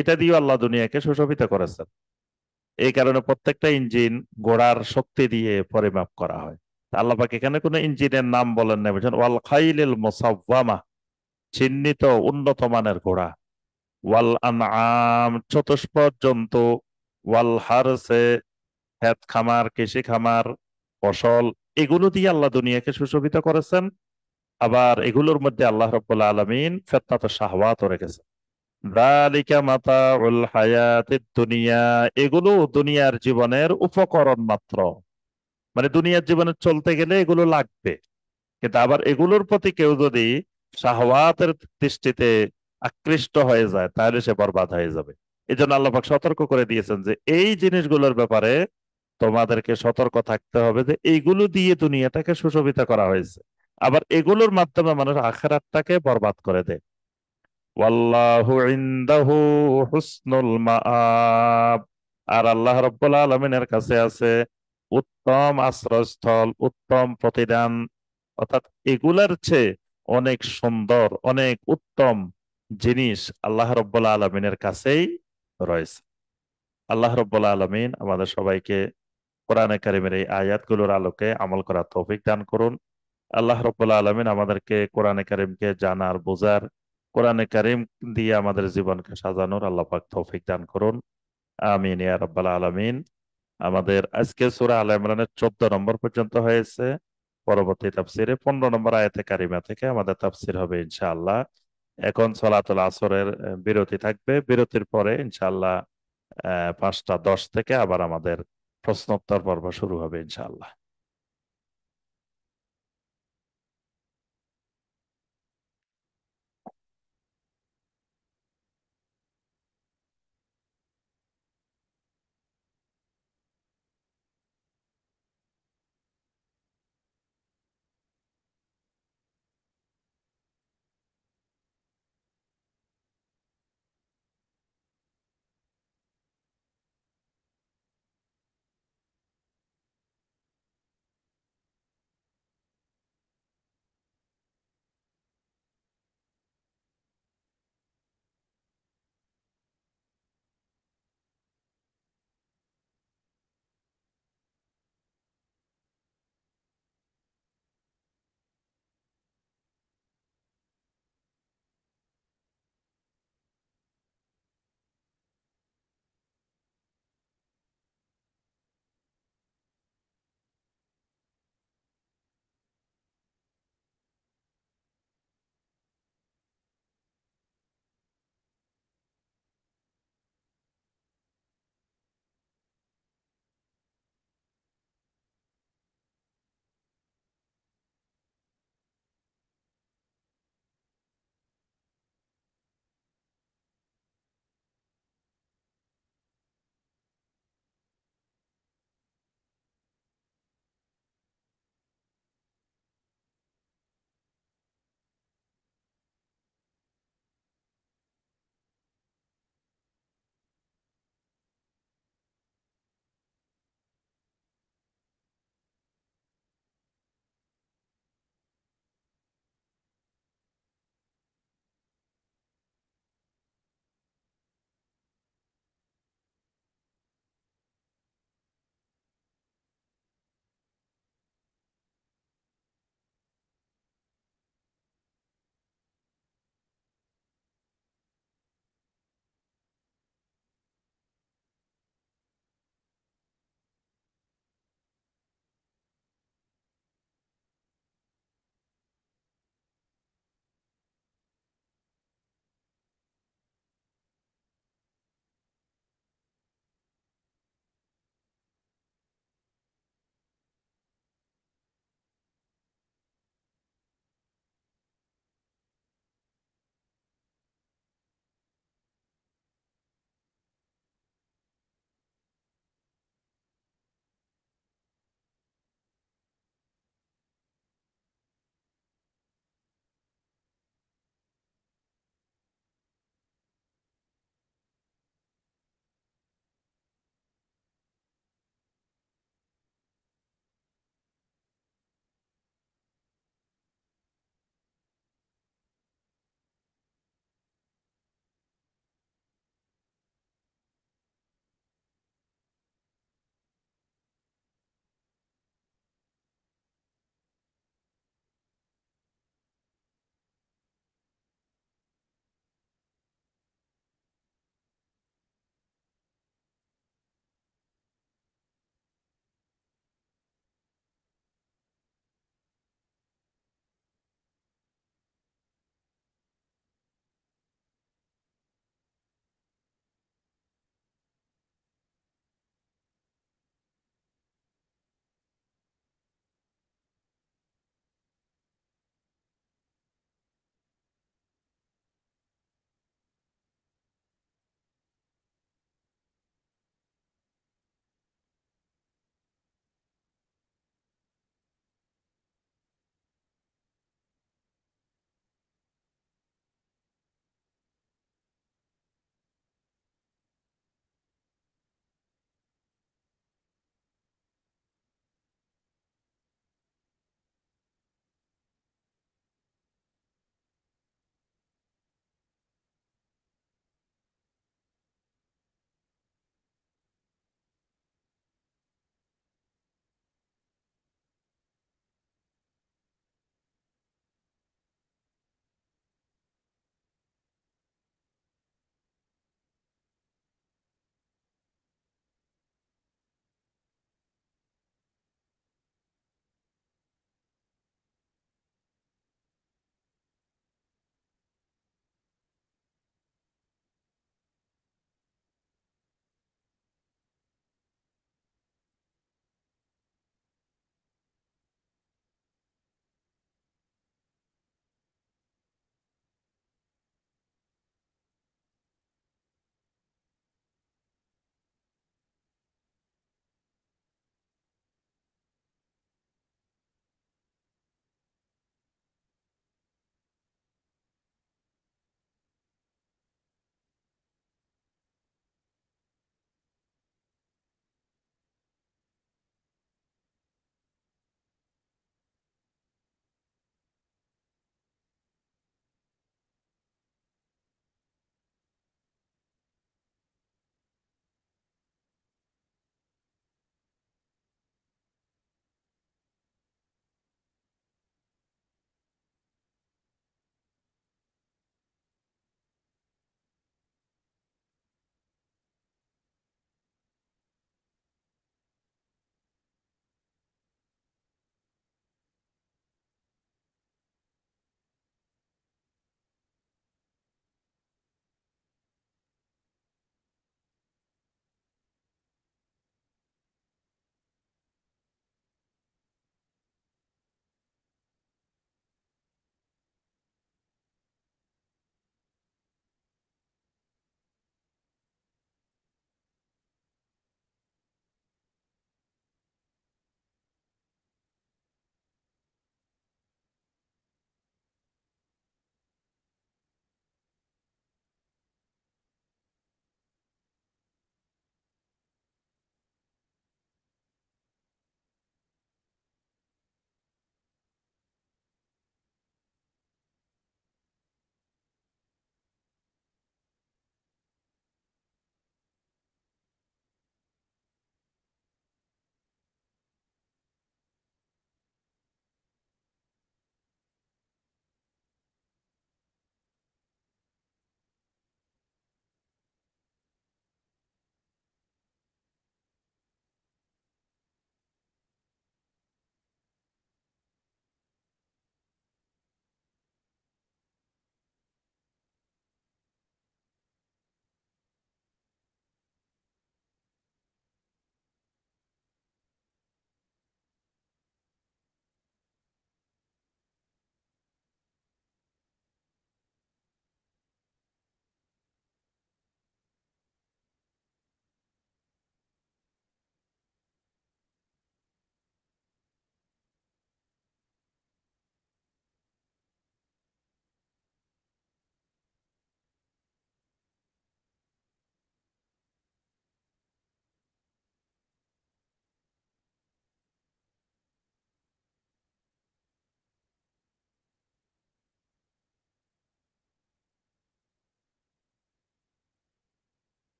এটা দিয়ে আল্লাহ দুনিয়াকে সুশোভিত করেছেন। এই কারণে প্রত্যেকটা ইঞ্জিন ঘোড়ার শক্তি দিয়ে পরিমাপ করা হয়। তা আল্লাহ পাক এখানে কোনো ইঞ্জিনের নাম বলেন না, বলছেন ওয়াল খাইলিল মুসাওয়ামা, চিহ্নিত উন্নত মানের ঘোড়া। ওয়াল আনআম, চতুষ্পদ জন্তু। ওয়াল হারসে, ক্ষেত খামার, কৃষি খামার, ফসল, এগুলো দিয়ে আল্লাহ দুনিয়াকে সুশোভিত করেছেন। আবার এগুলোর মধ্যে আল্লাহ রাব্বুল আলামিন ফিতনাতুশ শাহওয়াতও রেখেছেন। যালিকা মাতাউল হায়াতিদ দুনিয়া, এগুলো দুনিয়ার জীবনের উপকরণ মাত্র। মানে দুনিয়ার জীবনে চলতে গেলে এগুলো লাগবে, কিন্তু আবার এগুলোর প্রতি কেউ যদি শাহওয়াতের দৃষ্টিতে আকৃষ্ট হয়ে যায় তাহলে সে বরবাদ হয়ে যাবে। এই জন্য আল্লাহ পাক সতর্ক করে দিয়েছেন যে এই জিনিসগুলোর ব্যাপারে তোমাদেরকে সতর্ক থাকতে হবে, যে এইগুলো দিয়ে দুনিয়াটাকে সুশোভিত করা হয়েছে, আবার এগুলোর মাধ্যমে মানুষ আখিরাতটাকে বরবাদ করে দেয়। ওয়াল্লাহু ইনদাহু হুসনুল মাআব, আর আল্লাহ রাব্বুল আলামিনের কাছে আছে উত্তম আশ্রয়স্থল, উত্তম প্রতিদান। অর্থাৎ এগুলার চেয়ে অনেক সুন্দর, অনেক উত্তম জিনিস আল্লাহ রাব্বুল আলামিনের কাছেই রয়েছে। আল্লাহ রাব্বুল আলামিন আমাদের সবাইকে কোরআনে কারিমের এই আয়াতগুলোর আলোকে আমল করার তৌফিক দান করুন। আল্লাহ রাব্বুল আলামিন আমাদেরকে কোরআনে কারিমকে জানার, বোঝার, কোরআনে কারিম দিয়ে আমাদের জীবনকে সাজানোর আল্লাহ পাক তৌফিক দান করুন। আমিন ইয়া রাব্বাল আলামিন। আমাদের আজকে সূরা আলে ইমরানের 14 নম্বর পর্যন্ত হয়েছে। পরবর্তী তাফসিরে 15 নম্বর আয়াতে কারিমা থেকে আমাদের তাফসির হবে ইনশাআল্লাহ। এখন সলাতুল আসরের বিরতি থাকবে, বিরতির পরে ইনশাআল্লাহ 5টা 10 থেকে আবার আমাদের প্রশ্নোত্তর পর্ব শুরু হবে ইনশাআল্লাহ।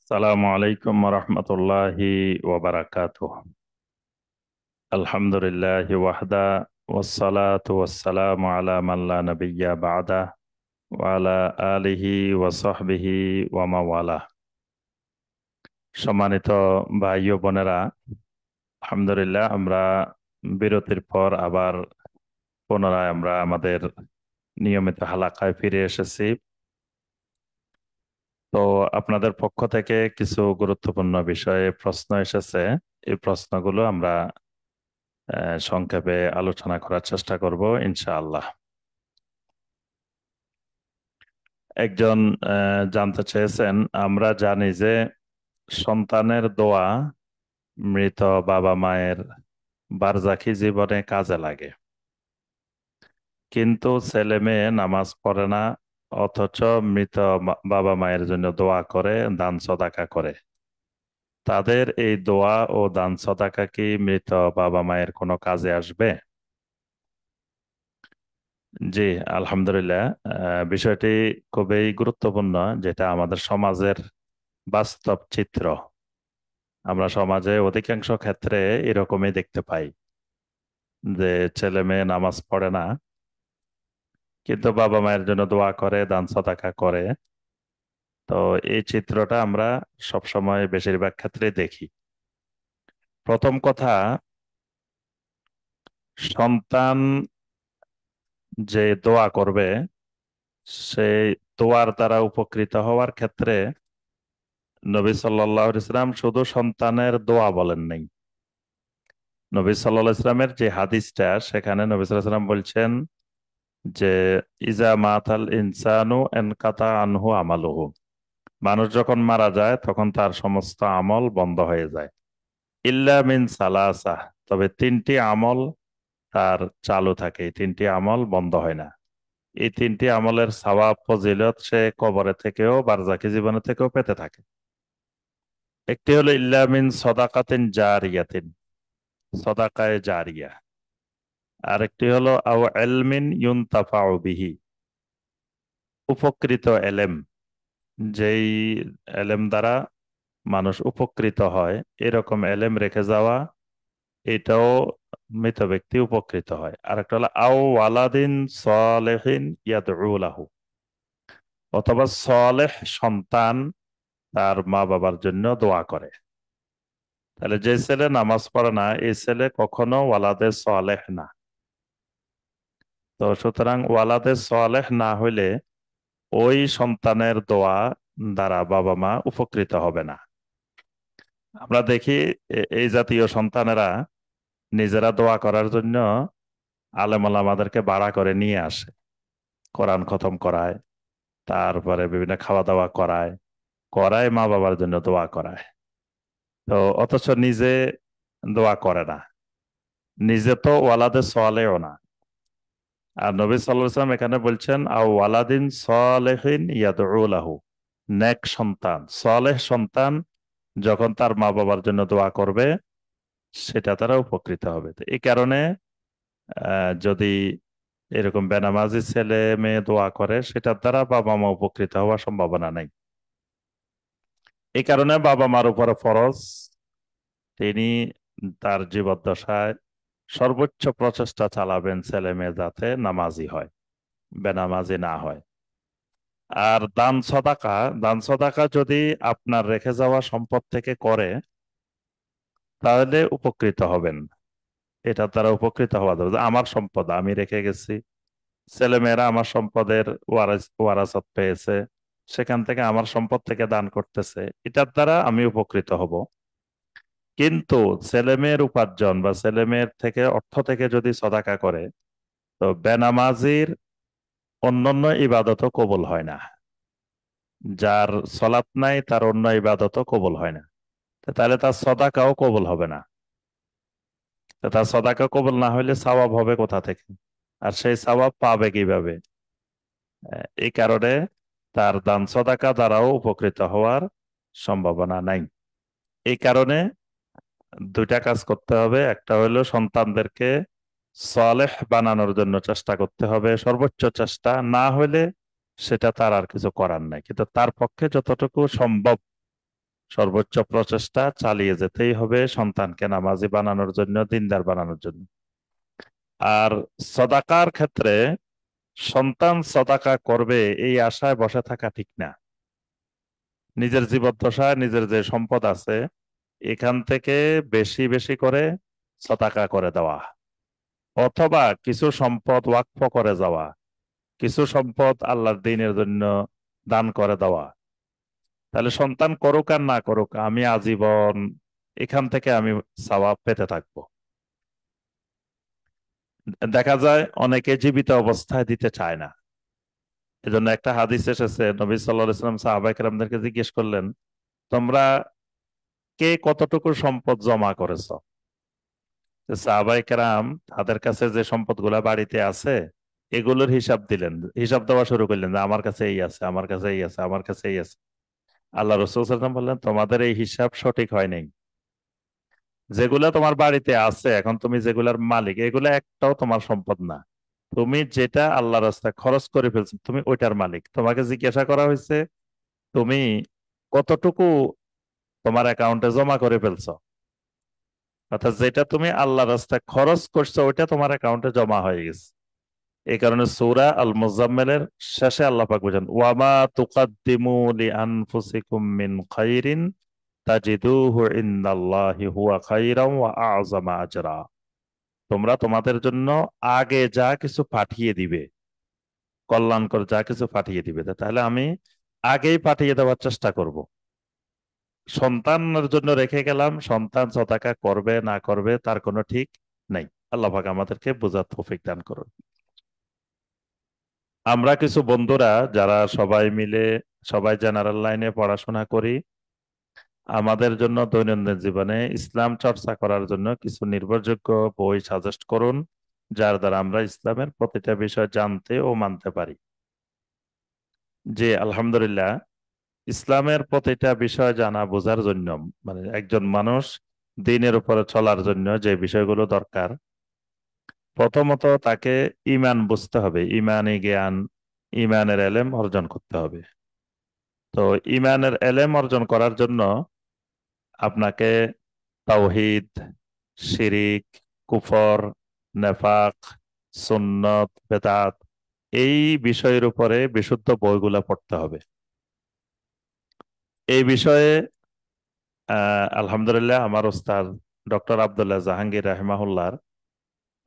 আসসালামু আলাইকুম রহমতুল্লাহি ওয়াবারাকাতুহ। আলহামদুলিল্লাহি ওয়াহদা ওয়াসসালাতু ওয়াসসালামু আলা মান লা নাবিয়্যা বা'দা ওয়া আলা আলিহি ওয়া সাহবিহি ওয়া মাওয়ালা। সম্মানিত ভাই ও বোনেরা, আলহামদুলিল্লাহ আমরা বিরতির পর আবার পুনরায় আমরা আমাদের নিয়মিত হালাকায় ফিরে এসেছি। তো আপনাদের পক্ষ থেকে কিছু গুরুত্বপূর্ণ বিষয়ে প্রশ্ন এসেছে। এই প্রশ্নগুলো আমরা সংক্ষেপে আলোচনা করার চেষ্টা করব ইনশাআল্লাহ। একজন জানতে চেয়েছেন, আমরা জানি যে সন্তানের দোয়া মৃত বাবা মায়ের বারজাখি জীবনে কাজে লাগে, কিন্তু ছেলে মেয়ে নামাজ পড়ে না, অথচ মৃত বাবা মায়ের জন্য দোয়া করে, দান সদাকা করে। তাদের এই দোয়া ও দান সদাকা কি মৃত বাবা মায়ের কোনো কাজে আসবে? জি, আলহামদুলিল্লাহ। বিষয়টি খুবই গুরুত্বপূর্ণ, যেটা আমাদের সমাজের বাস্তব চিত্র। আমরা সমাজে অধিকাংশ ক্ষেত্রে এরকমই দেখতে পাই যে ছেলে মেয়ে নামাজ পড়ে না, কিন্তু বাবা মায়ের জন্য দোয়া করে, দান সদাকা করে। তো এই চিত্রটা আমরা সবসময় বেশিরভাগ ক্ষেত্রে দেখি। প্রথম কথা, সন্তান যে দোয়া করবে, সেই দোয়ার দ্বারা উপকৃত হওয়ার ক্ষেত্রে নবী সাল্লাল্লাহু আলাইহি ওয়াসাল্লাম শুধু সন্তানের দোয়া বলেন নাই। নবী সাল্লাল্লাহু আলাইহি ওয়াসাল্লামের যে হাদিসটা, সেখানে নবী সাল্লাল্লাহু আলাইহি ওয়াসাল্লাম বলছেন যে ইজা মাতাল ইনসানু এনকাতা আনহু আমালুহু, মানুষ যখন মারা যায় তখন তার সমস্ত আমল বন্ধ হয়ে যায়। ইল্লা মিন সালাসা, তবে তিনটি আমল তার চালু থাকে, এই তিনটি আমল বন্ধ হয় না। এই তিনটি আমলের সওয়াব ফজিলত সে কবরে থেকেও বারজাকি জীবনে থেকেও পেতে থাকে। একটি হলো ইল্লা মিন সদাকাতিন জারিয়াতিন, সদাকায়ে জারিয়া। আরেকটি হলো আও ইলমিন ইউনতাফাউ বিহি, উপকৃত এলেম, যেই এলেম দ্বারা মানুষ উপকৃত হয়, এরকম এলেম রেখে যাওয়া, এটাও মৃত ব্যক্তি উপকৃত হয়। আরেকটা হলো আও ওয়ালাদিন সালেহিন ইয়াদউ লাহু, অথবা সালেহ সন্তান তার মা বাবার জন্য দোয়া করে। তাহলে যে ছেলে নামাজ পড়ে না, এই ছেলে কখনো ওয়ালাদে সালেহ না। তো সুতরাং ওয়ালাদে সালেহ না হইলে ওই সন্তানের দোয়া দ্বারা বাবা মা উপকৃত হবে না। আমরা দেখি এই জাতীয় সন্তানেরা নিজেরা দোয়া করার জন্য আলেম ওলামাদেরকে ভাড়া করে নিয়ে আসে, কোরআন খতম করায়, তারপরে বিভিন্ন খাওয়া দাওয়া করায়, করায় মা বাবার জন্য দোয়া করায়। তো অথচ নিজে দোয়া করে না, নিজে তো ওয়ালাদে সালেহও না। আর নবী সাল্লাল্লাহু আলাইহি ওয়াসাল্লাম এখানে বলছেন আও ওয়ালাদিন সালেহিন ইয়াদউ লাহু, নেক সন্তান, সালেহ সন্তান যখন তার মা বাবার জন্য দোয়া করবে, সেটা তারা উপকৃত হবে। তো এই কারণে যদি এরকম বেনামাজি ছেলে মেয়ে দোয়া করে, সেটার দ্বারা বাবা মা উপকৃত হওয়ার সম্ভাবনা নাই। এই কারণে বাবা মার উপরে ফরজ, তিনি তার জীবদ্দশায় সর্বোচ্চ প্রচেষ্টা চালাবেন ছেলে মেয়ে যাতে নামাজি হয়, বেনামাজি না হয়। আর দান সদাকা, দান সদাকা যদি আপনার রেখে যাওয়া সম্পদ থেকে করে, তাহলে উপকৃত হবেন। এটা তারা উপকৃত হওয়া যাবে যে আমার সম্পদ আমি রেখে গেছি, ছেলে মেয়েরা আমার সম্পদের ওয়ারাসত পেয়েছে, সেখান থেকে আমার সম্পদ থেকে দান করতেছে, এটার দ্বারা আমি উপকৃত হব। কিন্তু ছেলে মেয়ের উপার্জন বা ছেলে মেয়ের থেকে অর্থ থেকে যদি সদাকা করে, তো বেনামাজির অন্যান্য ইবাদতও কবুল হয় না। যার সলাত নাই, তার অন্য ইবাদতও কবুল হয় না। তো তাহলে তার সদাকাও কবুল হবে না। তো তার সদাকা কবুল না হলে সওয়াব হবে কোথা থেকে? আর সেই সওয়াব পাবে কিভাবে? এই কারণে তার দান সদাকা দ্বারাও উপকৃত হওয়ার সম্ভাবনা নাই। এই কারণে দুইটা কাজ করতে হবে। একটা হলো সন্তানদেরকে সালেহ বানানোর জন্য চেষ্টা করতে হবে, সর্বোচ্চ চেষ্টা। না হলে সেটা তার আর কিছু করার নাই, কিন্তু তার পক্ষে যতটুকু সম্ভব সর্বোচ্চ প্রচেষ্টা চালিয়ে যেতেই হবে সন্তানকে নামাজি বানানোর জন্য, দিনদার বানানোর জন্য। আর সদাকার ক্ষেত্রে সন্তান সদাকা করবে এই আশায় বসে থাকা ঠিক না। নিজের জীবদ্দশায় নিজের যে সম্পদ আছে এখান থেকে বেশি বেশি করে সদাকা করে দেওয়া, অথবা কিছু সম্পদ ওয়াকফ করে যাওয়া, কিছু সম্পদ আল্লাহর দ্বীনের জন্য দান করে দেওয়া। তাহলে সন্তান করুক আর না করুক, আমি আজীবন এখান থেকে আমি সওয়াব পেতে থাকবো। দেখা যায় অনেকে জীবিত অবস্থায় দিতে চায় না। এজন্য একটা হাদিস এসেছে, নবী সাল্লাল্লাহু আলাইহি ওয়াসাল্লাম সাহাবায়ে কেরামদেরকে জিজ্ঞেস করলেন, তোমরা কে কতটুকু সম্পদ জমা করেছো? তো সাহাবায়ে কেরাম তাদের কাছে যে সম্পদগুলা বাড়িতে আছে এগুলোর হিসাব দিলেন, হিসাব দেওয়া শুরু করলেন যে আমার কাছে এই আছে, আমার কাছে এই আছে, আমার কাছে এই আছে। আল্লাহ রাসূল সাল্লাল্লাহু আলাইহি ওয়াসাল্লাম বললেন, তোমাদের এই হিসাব সঠিক হয় নাই। যেগুলা তোমার বাড়িতে আছে এখন, তুমি যেগুলার মালিক, এগুলা একটাও তোমার সম্পদ না। তুমি যেটা আল্লাহ রাস্তায় খরচ করে ফেলছো তুমি ওইটার মালিক। তোমাকে জিজ্ঞাসা করা হয়েছে তুমি কতটুকু তোমার অ্যাকাউন্টে জমা করে ফেলছো, অর্থাৎ যেটা তুমি আল্লাহ রাস্তায় খরচ করছো ওইটা তোমার অ্যাকাউন্টে জমা হয়ে গেছে। এই কারণে সূরা আল মুজাম্মিলের শেষে আল্লাহ পাক বলেন, ওয়ামা তুকাদ্দিমু লিআনফুসিকুম মিন খাইরিন তাজিদুহু ইনদাল্লাহি হুয়া খাইরান ওয়া আ'যামা আজরা। তোমরা তোমাদের জন্য আগে যা কিছু পাঠিয়ে দিবে, কল্যাণকর যা কিছু পাঠিয়ে দিবে, তাহলে আমি আগেই পাঠিয়ে দেওয়ার চেষ্টা করব। সন্তানের জন্য রেখে গেলাম, সন্তান সদাকা করবে না করবে তার কোনো ঠিক নাই। আল্লাহ পাক আমাদেরকে বোঝার তৌফিক দান করুন। আমরা কিছু বন্ধুরা যারা সবাই মিলে সবাই জেনারেল লাইনে পড়াশোনা করি, আমাদের জন্য দৈনন্দিন জীবনে ইসলাম চর্চা করার জন্য কিছু নির্ভরযোগ্য বই সাজেস্ট করুন, যার দ্বারা আমরা ইসলামের প্রতিটা বিষয় জানতে ও মানতে পারি। যে আলহামদুলিল্লাহ, ইসলামের প্রতিটা বিষয় জানা বোঝার জন্য, মানে একজন মানুষ দ্বীনের উপরে চলার জন্য যে বিষয়গুলো দরকার, প্রথমত তাকে ঈমান বুঝতে হবে, ঈমানী জ্ঞান, ঈমানের এলেম অর্জন করতে হবে। তো ঈমানের এলেম অর্জন করার জন্য আপনাকে তাওহীদ, শিরিক, কুফর, নেফাক, সুন্নত, বেদাত এই বিষয়ের উপরে বিশুদ্ধ বইগুলা পড়তে হবে। এই বিষয়ে আলহামদুলিল্লাহ আমার ওস্তাদ ডক্টর আব্দুল্লাহ জাহাঙ্গীর রাহিমাহুল্লাহর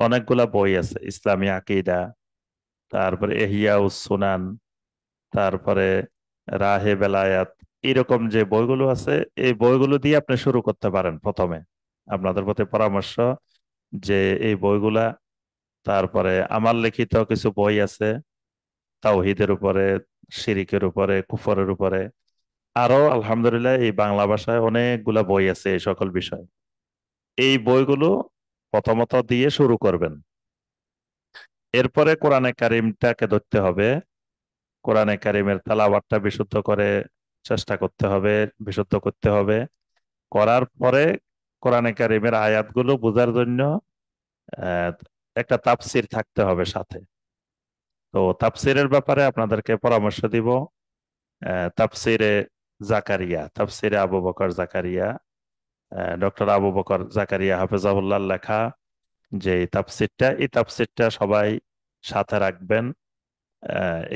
অনেকগুলা বই আছে। ইসলামী আকীদা, তারপরে ইহইয়াউস সুনান, তারপরে রাহে বেলায়াত, এরকম যে বইগুলো আছে এই বইগুলো দিয়ে আপনি শুরু করতে পারেন প্রথমে। আপনাদের প্রতি পরামর্শ যে এই বইগুলা, তারপরে আমার লিখিত কিছু বই আছে তাওহীদের উপরে, শিরিকের উপরে, কুফরের উপরে। আরো আলহামদুলিল্লাহ এই বাংলা ভাষায় অনেকগুলা বই আছে এই সকল বিষয়। এই বইগুলো প্রথমত দিয়ে শুরু করবেন। এরপরে কোরআনে কারিমটাকে ধরতে হবে, কোরআনে কারিমের তেলাওয়াতটা বিশুদ্ধ করে চেষ্টা করতে হবে, বিশুদ্ধ করতে হবে। করার পরে কোরআনে কারিমের আয়াতগুলো বোঝার জন্য আহ, একটা তাফসির থাকতে হবে সাথে। তো তাফসিরের ব্যাপারে আপনাদেরকে পরামর্শ দিব। তাফসিরে জাকারিয়া, তাফসিরে আবু বকর জাকারিয়া, ডক্টর আবু বকর জাকারিয়া হাফেজাহুল্লাহ লেখা যে তাফসিরটা, এই তাফসিরটা সবাই সাথে রাখবেন।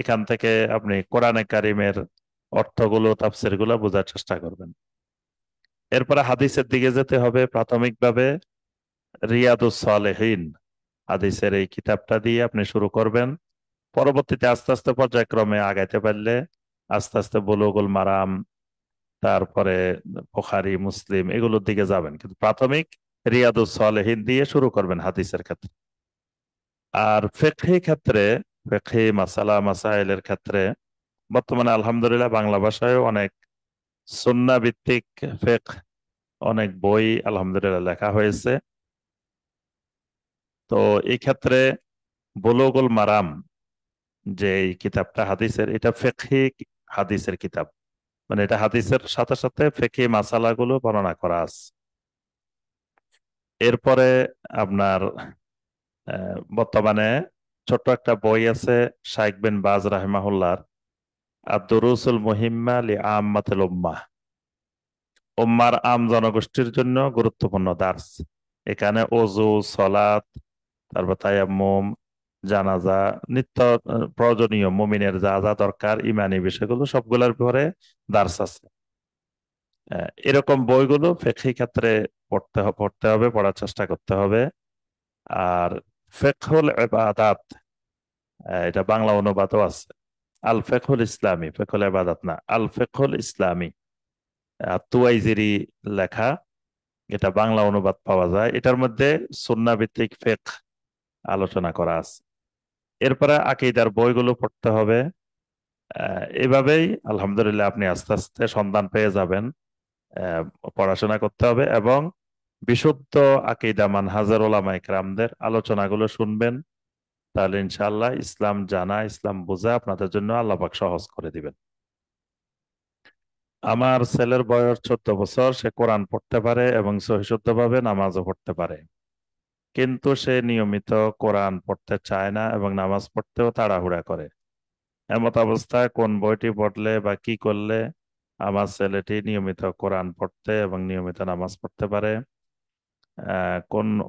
এখান থেকে আপনি কোরআনে কারিমের অর্থগুলো, তাফসিরগুলো বোঝার চেষ্টা করবেন। এরপরে হাদিসের দিকে যেতে হবে। প্রাথমিকভাবে রিয়াদুস সালেহীন হাদিসের এই কিতাবটা দিয়ে আপনি শুরু করবেন। পরবর্তীতে আস্তে আস্তে পর্যায়ক্রমে আগাইতে পারলে আস্তে আস্তে বুলুগুল মারাম, তারপরে বুখারী, মুসলিম এগুলোর দিকে যাবেন, কিন্তু প্রাথমিক রিয়াদুস সালেহীন দিয়ে শুরু করবেন হাদিসের ক্ষেত্রে। আর ফিকহি ক্ষেত্রে, ফিকহি মাসালা মাসাইলের ক্ষেত্রে বর্তমানে আলহামদুলিল্লাহ বাংলা ভাষায় অনেক সুন্নাহ ভিত্তিক ফিকহ, অনেক বই আলহামদুলিল্লাহ লেখা হয়েছে। তো এই ক্ষেত্রে বুলুগুল মারাম যে এই কিতাবটা হাদিসের, এটা ফিকহি হাদিসের কিতাব, মানে এটা হাদিসের সাথে সাথে ফিকহি মাসালাগুলো বর্ণনা করা আছে। এরপরে আপনার বর্তমানে ছোট্ট একটা বই আছে শাইখ বিন বাজ রাহিমাহুল্লাহর, আর দুরুসুল মুহিম্মা লি আম্মাতিল উম্মাহ, উম্মার আম জনগোষ্ঠীর জন্য গুরুত্বপূর্ণ দার্স। এখানে অজু, সলাত, তারপর তায়াম্মুম, জানাজা, নিত্য প্রয়োজনীয় মুমিনের যা যা দরকার ইমানি বিষয়গুলো সবগুলোর ব্যাপারে দার্স আছে। এরকম বইগুলো ফিকহি ক্ষেত্রে পড়তে হবে, পড়ার চেষ্টা করতে হবে। আর ফিকহুল ইবাদাত, এটা বাংলা অনুবাদও আছে। আল ফিকহুল ইসলামী, ফিকহুল ইবাদাত না, আল ফিকহুল ইসলামী, তুয়াইজিরি লেখা। এটা বাংলা অনুবাদ পাওয়া যায়। এটার মধ্যে সুন্নাহ ভিত্তিক ফিকহ আলোচনা করা আছে। এরপরে আকীদার বইগুলো পড়তে হবে। এভাবেই আলহামদুলিল্লাহ আপনি আস্তে আস্তে সন্ধান পেয়ে যাবেন। আহ, পড়াশোনা করতে হবে এবং বিশুদ্ধ আকীদা মানহাজের ওলামা ইকরামদের আলোচনাগুলো শুনবেন। তাহলে ইনশাআল্লাহ ইসলাম জানা, ইসলাম বোঝা আপনাদের জন্য আল্লাহ পাক সহজ করে দিবেন। আমার ছেলের বয়স 14 বছর। সে কোরআন পড়তে পারে এবং সহিশুদ্ধভাবে নামাজও পড়তে পারে, কিন্তু সে নিয়মিত কোরআন পড়তে চায় না এবং নামাজ পড়তেও তাড়াহুড়া করে। এমত অবস্থায় কোন বইটি পড়লে বা কি করলে আমার ছেলেটি নিয়মিত কোরআন পড়তে এবং নিয়মিত নামাজ পড়তে পারে?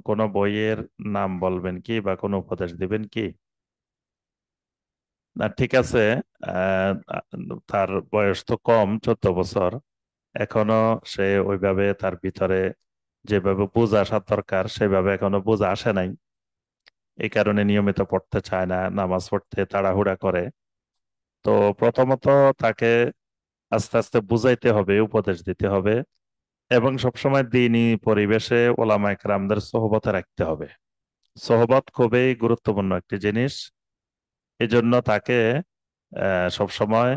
কোন বইয়ের নাম বলবেন কি বা কোন উপদেশ দিবেন কি? না, ঠিক আছে। আহ, তার বয়স তো কম, 14 বছর। এখনো সে ওইভাবে তার ভিতরে যেভাবে বোঝা আসার দরকার সেভাবে এখনো বোঝা আসে নাই। এই কারণে নিয়মিত পড়তে চায় না, নামাজ পড়তে তাড়াহুড়া করে। তো প্রথমত তাকে আস্তে আস্তে বুঝাইতে হবে, উপদেশ দিতে হবে এবং সবসময় দ্বীনি পরিবেশে ওলামা একরামদের সোহবতে রাখতে হবে। সোহবত খুবই গুরুত্বপূর্ণ একটি জিনিস। এজন্য তাকে সবসময়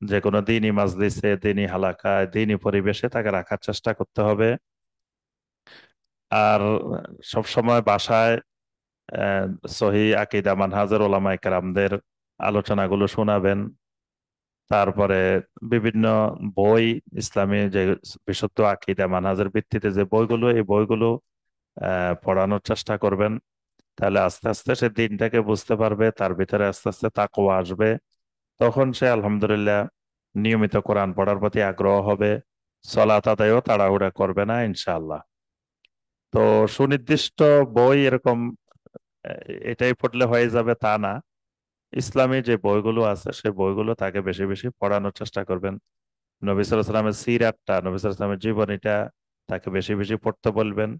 যে কোনো দ্বীনি মাজলিসে, দ্বীনি হালাকায়, দ্বীনি পরিবেশে তাকে রাখার চেষ্টা করতে হবে। আর সবসময় বাসায় আহ, সহি আকিদা মানহাজের ওলামা একরামদের আলোচনাগুলো শোনাবেন। তারপরে বিভিন্ন বই, ইসলামী যে বিশুদ্ধ আকিদা মানহাজের ভিত্তিতে যে বইগুলো, এই বইগুলো পড়ানোর চেষ্টা করবেন। তাহলে আস্তে আস্তে সে দিনটাকে বুঝতে পারবে, তার ভিতরে আস্তে আস্তে তাকওয়া আসবে। তখন সে আলহামদুলিল্লাহ নিয়মিত কোরআন পড়ার প্রতি আগ্রহ হবে, সালাত আদায়ও তাড়াহুড়া করবে না ইনশাআল্লাহ। তো সুনির্দিষ্ট বই এরকম আহ, এটাই পড়লে হয়ে যাবে তা না। ইসলামী যে বইগুলো আছে সেই বইগুলো তাকে বেশি বেশি পড়ানোর চেষ্টা করবেন। নবী সাল্লাল্লাহু আলাইহি ওয়াসাল্লামের সিরাতটা, নবী সাল্লাল্লাহু আলাইহি ওয়াসাল্লামের জীবনীটা তাকে বেশি বেশি পড়তে বলবেন।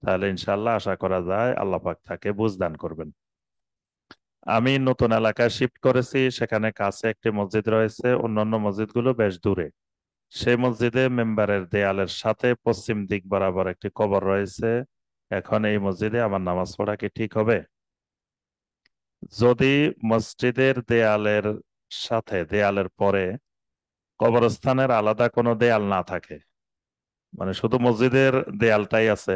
তাহলে ইনশাআল্লাহ আশা করা যায় আল্লাহ পাক তাকে বুঝদান করবেন। আমি নতুন এলাকায় শিফট করেছি, সেখানে কাছে একটি মসজিদ রয়েছে, অন্যান্য মসজিদগুলো বেশ দূরে। সেই মসজিদে মেম্বারের দেয়ালের সাথে পশ্চিম দিক বরাবর একটি কবর রয়েছে। এখন এই মসজিদে আমার নামাজ পড়া কি ঠিক হবে? যদি মসজিদের দেয়ালের সাথে, দেয়ালের পরে কবরস্থানের আলাদা কোনো দেয়াল না থাকে, মানে শুধু মসজিদের দেয়ালটাই আছে,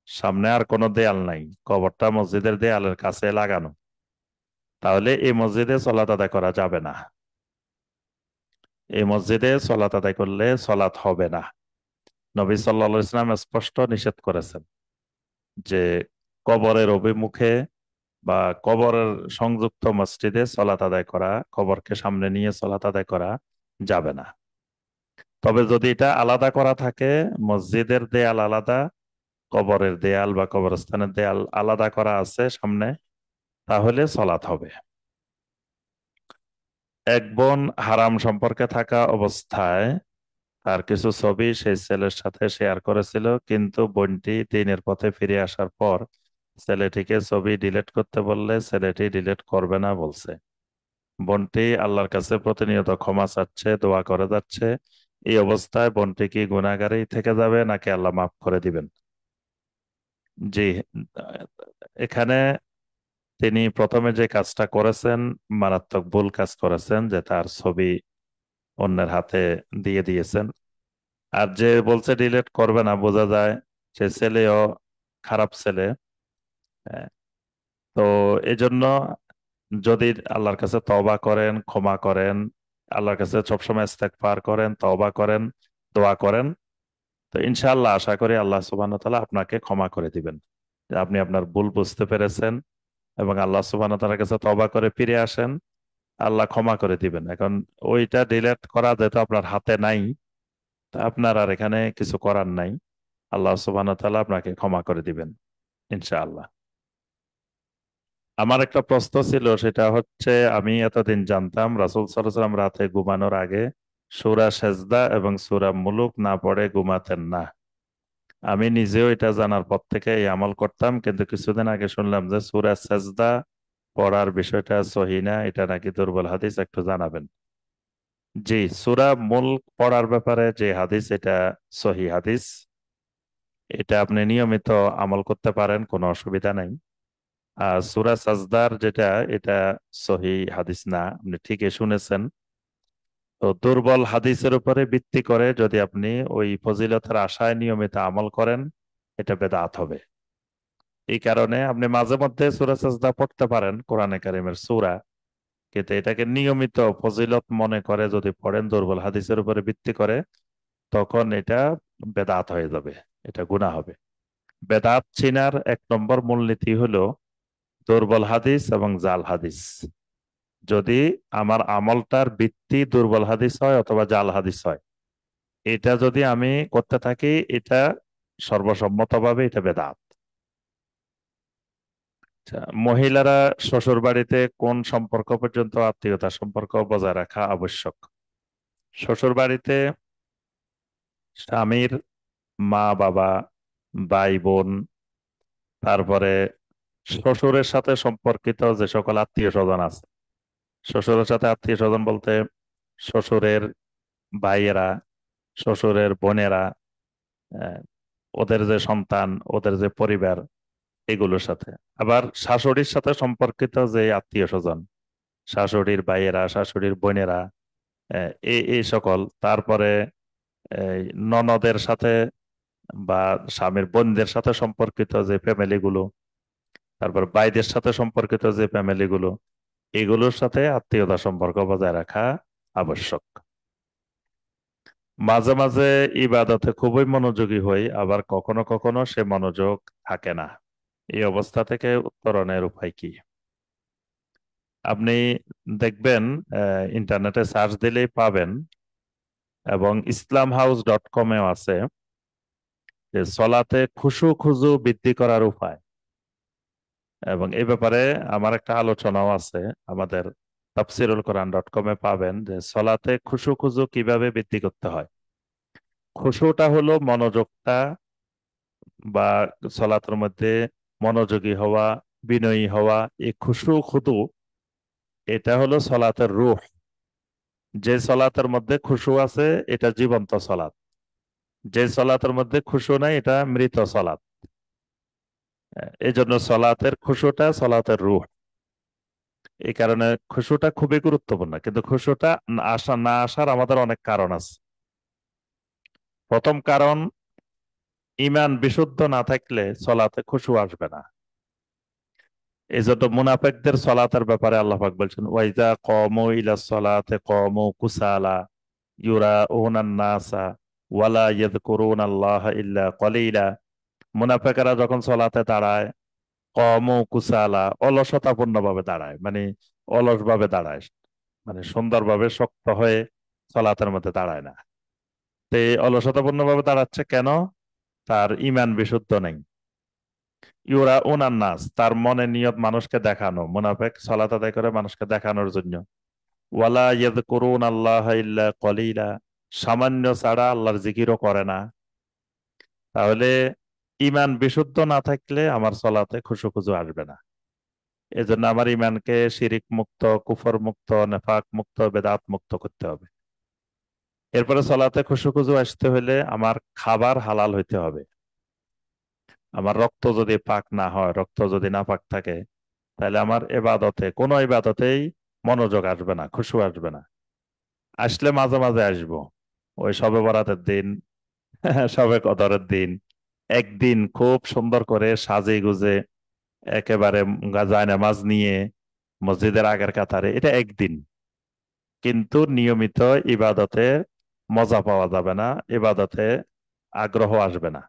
সামনে আর কোনো দেয়াল নাই, কবরটা মসজিদের দেয়ালের কাছে লাগানো, তাহলে এই মসজিদে সলাত আদায় করা যাবে না। এই মসজিদে সলাত আদায় করলে সলাত হবে না। নবী সাল্লাল্লাহু আলাইহি ওয়াসাল্লাম স্পষ্ট নিষেধ করেছেন যে কবরের অভিমুখে বা কবরের সংযুক্ত মসজিদে সলাত আদায় করা, কবরকে সামনে নিয়ে সলাত আদায় করা যাবে না। তবে যদি এটা আলাদা করা থাকে, মসজিদের দেয়াল আলাদা, কবরের দেয়াল বা কবরস্থানের দেয়াল আলাদা করা আছে সামনে, তাহলে সলাত হবে। এক বোন হারাম সম্পর্কে থাকা অবস্থায় তার কিছু ছবি সেই ছেলের সাথে শেয়ার করেছিল, কিন্তু বোনটি দিনের পথে ফিরে আসার পর ছেলেটিকে ছবি ডিলিট করতে বললে ছেলেটি ডিলিট করবে না বলছে। বোনটি আল্লাহর কাছে প্রতিনিয়ত ক্ষমা চাচ্ছে, দোয়া করে যাচ্ছে। এই অবস্থায় বোনটি কি গুনাহগারেই থেকে যাবে নাকি আল্লাহ মাফ করে দিবেন? জি, এখানে তিনি প্রথমে যে কাজটা করেছেন মারাত্মক ভুল কাজ করেছেন, যে তার ছবি অন্যের হাতে দিয়ে দিয়েছেন। আর যে বলছে ডিলিট করবে না, বোঝা যায় সে ছেলেও খারাপ ছেলে। হ্যাঁ, তো এজন্য যদি আল্লাহর কাছে তওবা করেন, ক্ষমা করেন, আল্লাহর কাছে সবসময় ইস্তেগফার করেন, তওবা করেন, দোয়া করেন, তো ইনশাআল্লাহ আশা করি আল্লাহ সুবহানাহু ওয়া তাআলা আপনাকে ক্ষমা করে দিবেন। যে আপনি আপনার ভুল বুঝতে পেরেছেন এবং আল্লাহ সুবহানাহু ওয়া তাআলার কাছে তওবা করে ফিরে আসেন। আল্লাহ ক্ষমা করে দিবেন। এখন ওইটা ডিলিট করা যেহেতু আপনার হাতে নাই, তা আপনার আর এখানে কিছু করার নাই। আল্লাহ সুবহানাহু ওয়া তাআলা আপনাকে ক্ষমা করে দিবেন ইনশাআল্লাহ। আমার একটা প্রশ্ন ছিল, সেটা হচ্ছে আমি এতদিন জানতাম রাসূল সাল্লাল্লাহু আলাইহি ওয়াসাল্লাম রাতে ঘুমানোর আগে সূরা সেজদা এবং সূরা মুলুক না পড়ে ঘুমাতেন না। আমি নিজেও এটা জানার পর থেকে এই আমল করতাম, কিন্তু কিছুদিন আগে শুনলাম যে সূরা সেজদা পড়ার বিষয়টা সহি না, এটা নাকি দুর্বল হাদিস, একটু জানাবেন। জি, সূরা মুলক পড়ার ব্যাপারে যে হাদিস, এটা সহি হাদিস। এটা আপনি নিয়মিত আমল করতে পারেন, কোনো অসুবিধা নাই। আর সূরা সাজদার যেটা, এটা সহি হাদিস না, আপনি ঠিকই শুনেছেন। তো দুর্বল হাদিসের উপরে ভিত্তি করে যদি আপনি ওই ফজিলতের আশায় নিয়মিত আমল করেন, এটা বেদাত হবে। এই কারণে আপনি মাঝে মধ্যে সূরা সাজদা পড়তে পারেন, কোরআনে কারিমের সূরা, কিন্তু এটাকে নিয়মিত ফজিলত মনে করে যদি পড়েন দুর্বল হাদিসের উপরে ভিত্তি করে, তখন এটা বেদাত হয়ে যাবে, এটা গুনাহ হবে। বেদাত চিনার 1 নম্বর মূলনীতি হলো দুর্বল হাদিস এবং জাল হাদিস। যদি আমার আমলটার ভিত্তি দুর্বল হাদিস হয় অথবা জাল হাদিস হয়, এটা যদি আমি করতে থাকি, এটা সর্বসম্মতভাবে এটা বেদাত। আচ্ছা, মহিলারা শ্বশুর বাড়িতে কোন সম্পর্ক পর্যন্ত আত্মীয়তা সম্পর্ক বজায় রাখা আবশ্যক? শ্বশুর বাড়িতে স্বামীর মা বাবা, ভাই বোন, তারপরে শ্বশুরের সাথে সম্পর্কিত যে সকল আত্মীয় স্বজন আছে, শ্বশুরের সাথে আত্মীয় স্বজন বলতে শ্বশুরের ভাইয়েরা, শ্বশুরের বোনেরা, আহ, ওদের যে সন্তান, ওদের যে পরিবার, এগুলোর সাথে। আবার শাশুড়ির সাথে সম্পর্কিত যে আত্মীয় স্বজন, শাশুড়ির ভাইয়েরা, শাশুড়ির বোনেরা, এই সকল। তারপরে এই ননদের সাথে বা স্বামীর বোনদের সাথে সম্পর্কিত যে ফ্যামিলি গুলো, তারপর ভাইদের সাথে সম্পর্কিত যে ফ্যামিলি গুলো, এগুলোর সাথে আত্মীয়তা সম্পর্ক বজায় রাখা আবশ্যক। মাঝে মাঝে ইবাদতে খুবই মনোযোগী হই, আবার কখনো কখনো সে মনোযোগ থাকে না। এই অবস্থা থেকে উত্তরণের উপায় কি? আপনি দেখবেন, ইন্টারনেটে সার্চ দিলেই পাবেন, এবং islamhouse.com-এও আছে, যে সলাতে খুশু খুজু বৃদ্ধি করার উপায়। এবং এই ব্যাপারে আমার একটা আলোচনাও আছে, আমাদের তাফসিরুল কোরআন.com-এ পাবেন, যে সলাতে খুশু খুজু কিভাবে বৃদ্ধি করতে হয়। খুশুটা হলো মনোযোগটা, বা সলাতের মধ্যে মনোযোগী হওয়া, বিনয়ী হওয়া। এই খুশু খুদু, এটা হলো সলাতের রূহ। যে সলাতের মধ্যে খুশু আছে, এটা জীবন্ত সলাত। যে সলাতের মধ্যে খুশু নাই, এটা মৃত সলাত। এই জন্য সলাতের খুশুটা সলাতের রূহ। এই কারণে খুশুটা খুবই গুরুত্বপূর্ণ, কিন্তু খুশুটা আসা না আসার আমাদের অনেক কারণ আছে। প্রথম কারণ, ইমান বিশুদ্ধ না থাকলে সলাতে খুশু আসবে না। এই জন্য মুনাফিকদের সলাতের ব্যাপারে আল্লাহ পাক বলছেন, ওয়াইজা কমু ইলা সলাতে কমু কুসালা ইউরাউনান নাসা ওয়ালা ইয়াযকুরুনাল্লাহা ইল্লা কলিলা। মুনাফিকরা যখন সলাতে দাঁড়ায়, কমু কুসালা, অলসতাপূর্ণ ভাবে দাঁড়ায়, মানে অলস ভাবে দাঁড়ায়, মানে সুন্দরভাবে শক্ত হয়ে সলাতের মধ্যে দাঁড়ায় না। তো এই অলসতাপূর্ণ ভাবে দাঁড়াচ্ছে কেন? তার ইমান বিশুদ্ধ নেই। ইউরা উনান নাস, তার মনে নিয়ত মানুষকে দেখানো। মুনাফিক সালাত আদায় করে মানুষকে দেখানোর জন্য। ওয়ালা ইয়াযকুরুন আল্লাহ ইল্লা কলিলা, সামান্য ছাড়া আল্লাহর জিকিরও করে না। তাহলে ইমান বিশুদ্ধ না থাকলে আমার সলাতে খুশু খুজু আসবে না। এজন্য আমার ইমানকে শিরিক মুক্ত, কুফর মুক্ত, নেফাক মুক্ত, বেদাত মুক্ত করতে হবে। এরপরে সলাতে খুশু খুজু আসতে হলে আমার খাবার হালাল হইতে হবে। আমার রক্ত যদি পাক না হয়, রক্ত যদি না পাক থাকে, তাহলে আমার এবাদতে, কোনো ইবাদতেই মনোযোগ আসবে না, খুশু আসবে না। আসলে মাঝে মাঝে আসবো, ওই শবে বরাতের দিন, শবে কদরের দিন, একদিন খুব সুন্দর করে সাজে গুজে একেবারে জায়নামাজ নিয়ে মসজিদের আগের কাতারে, এটা একদিন। কিন্তু নিয়মিত ইবাদতে মজা পাওয়া যাবে না, ইবাদতে আগ্রহ আসবে না।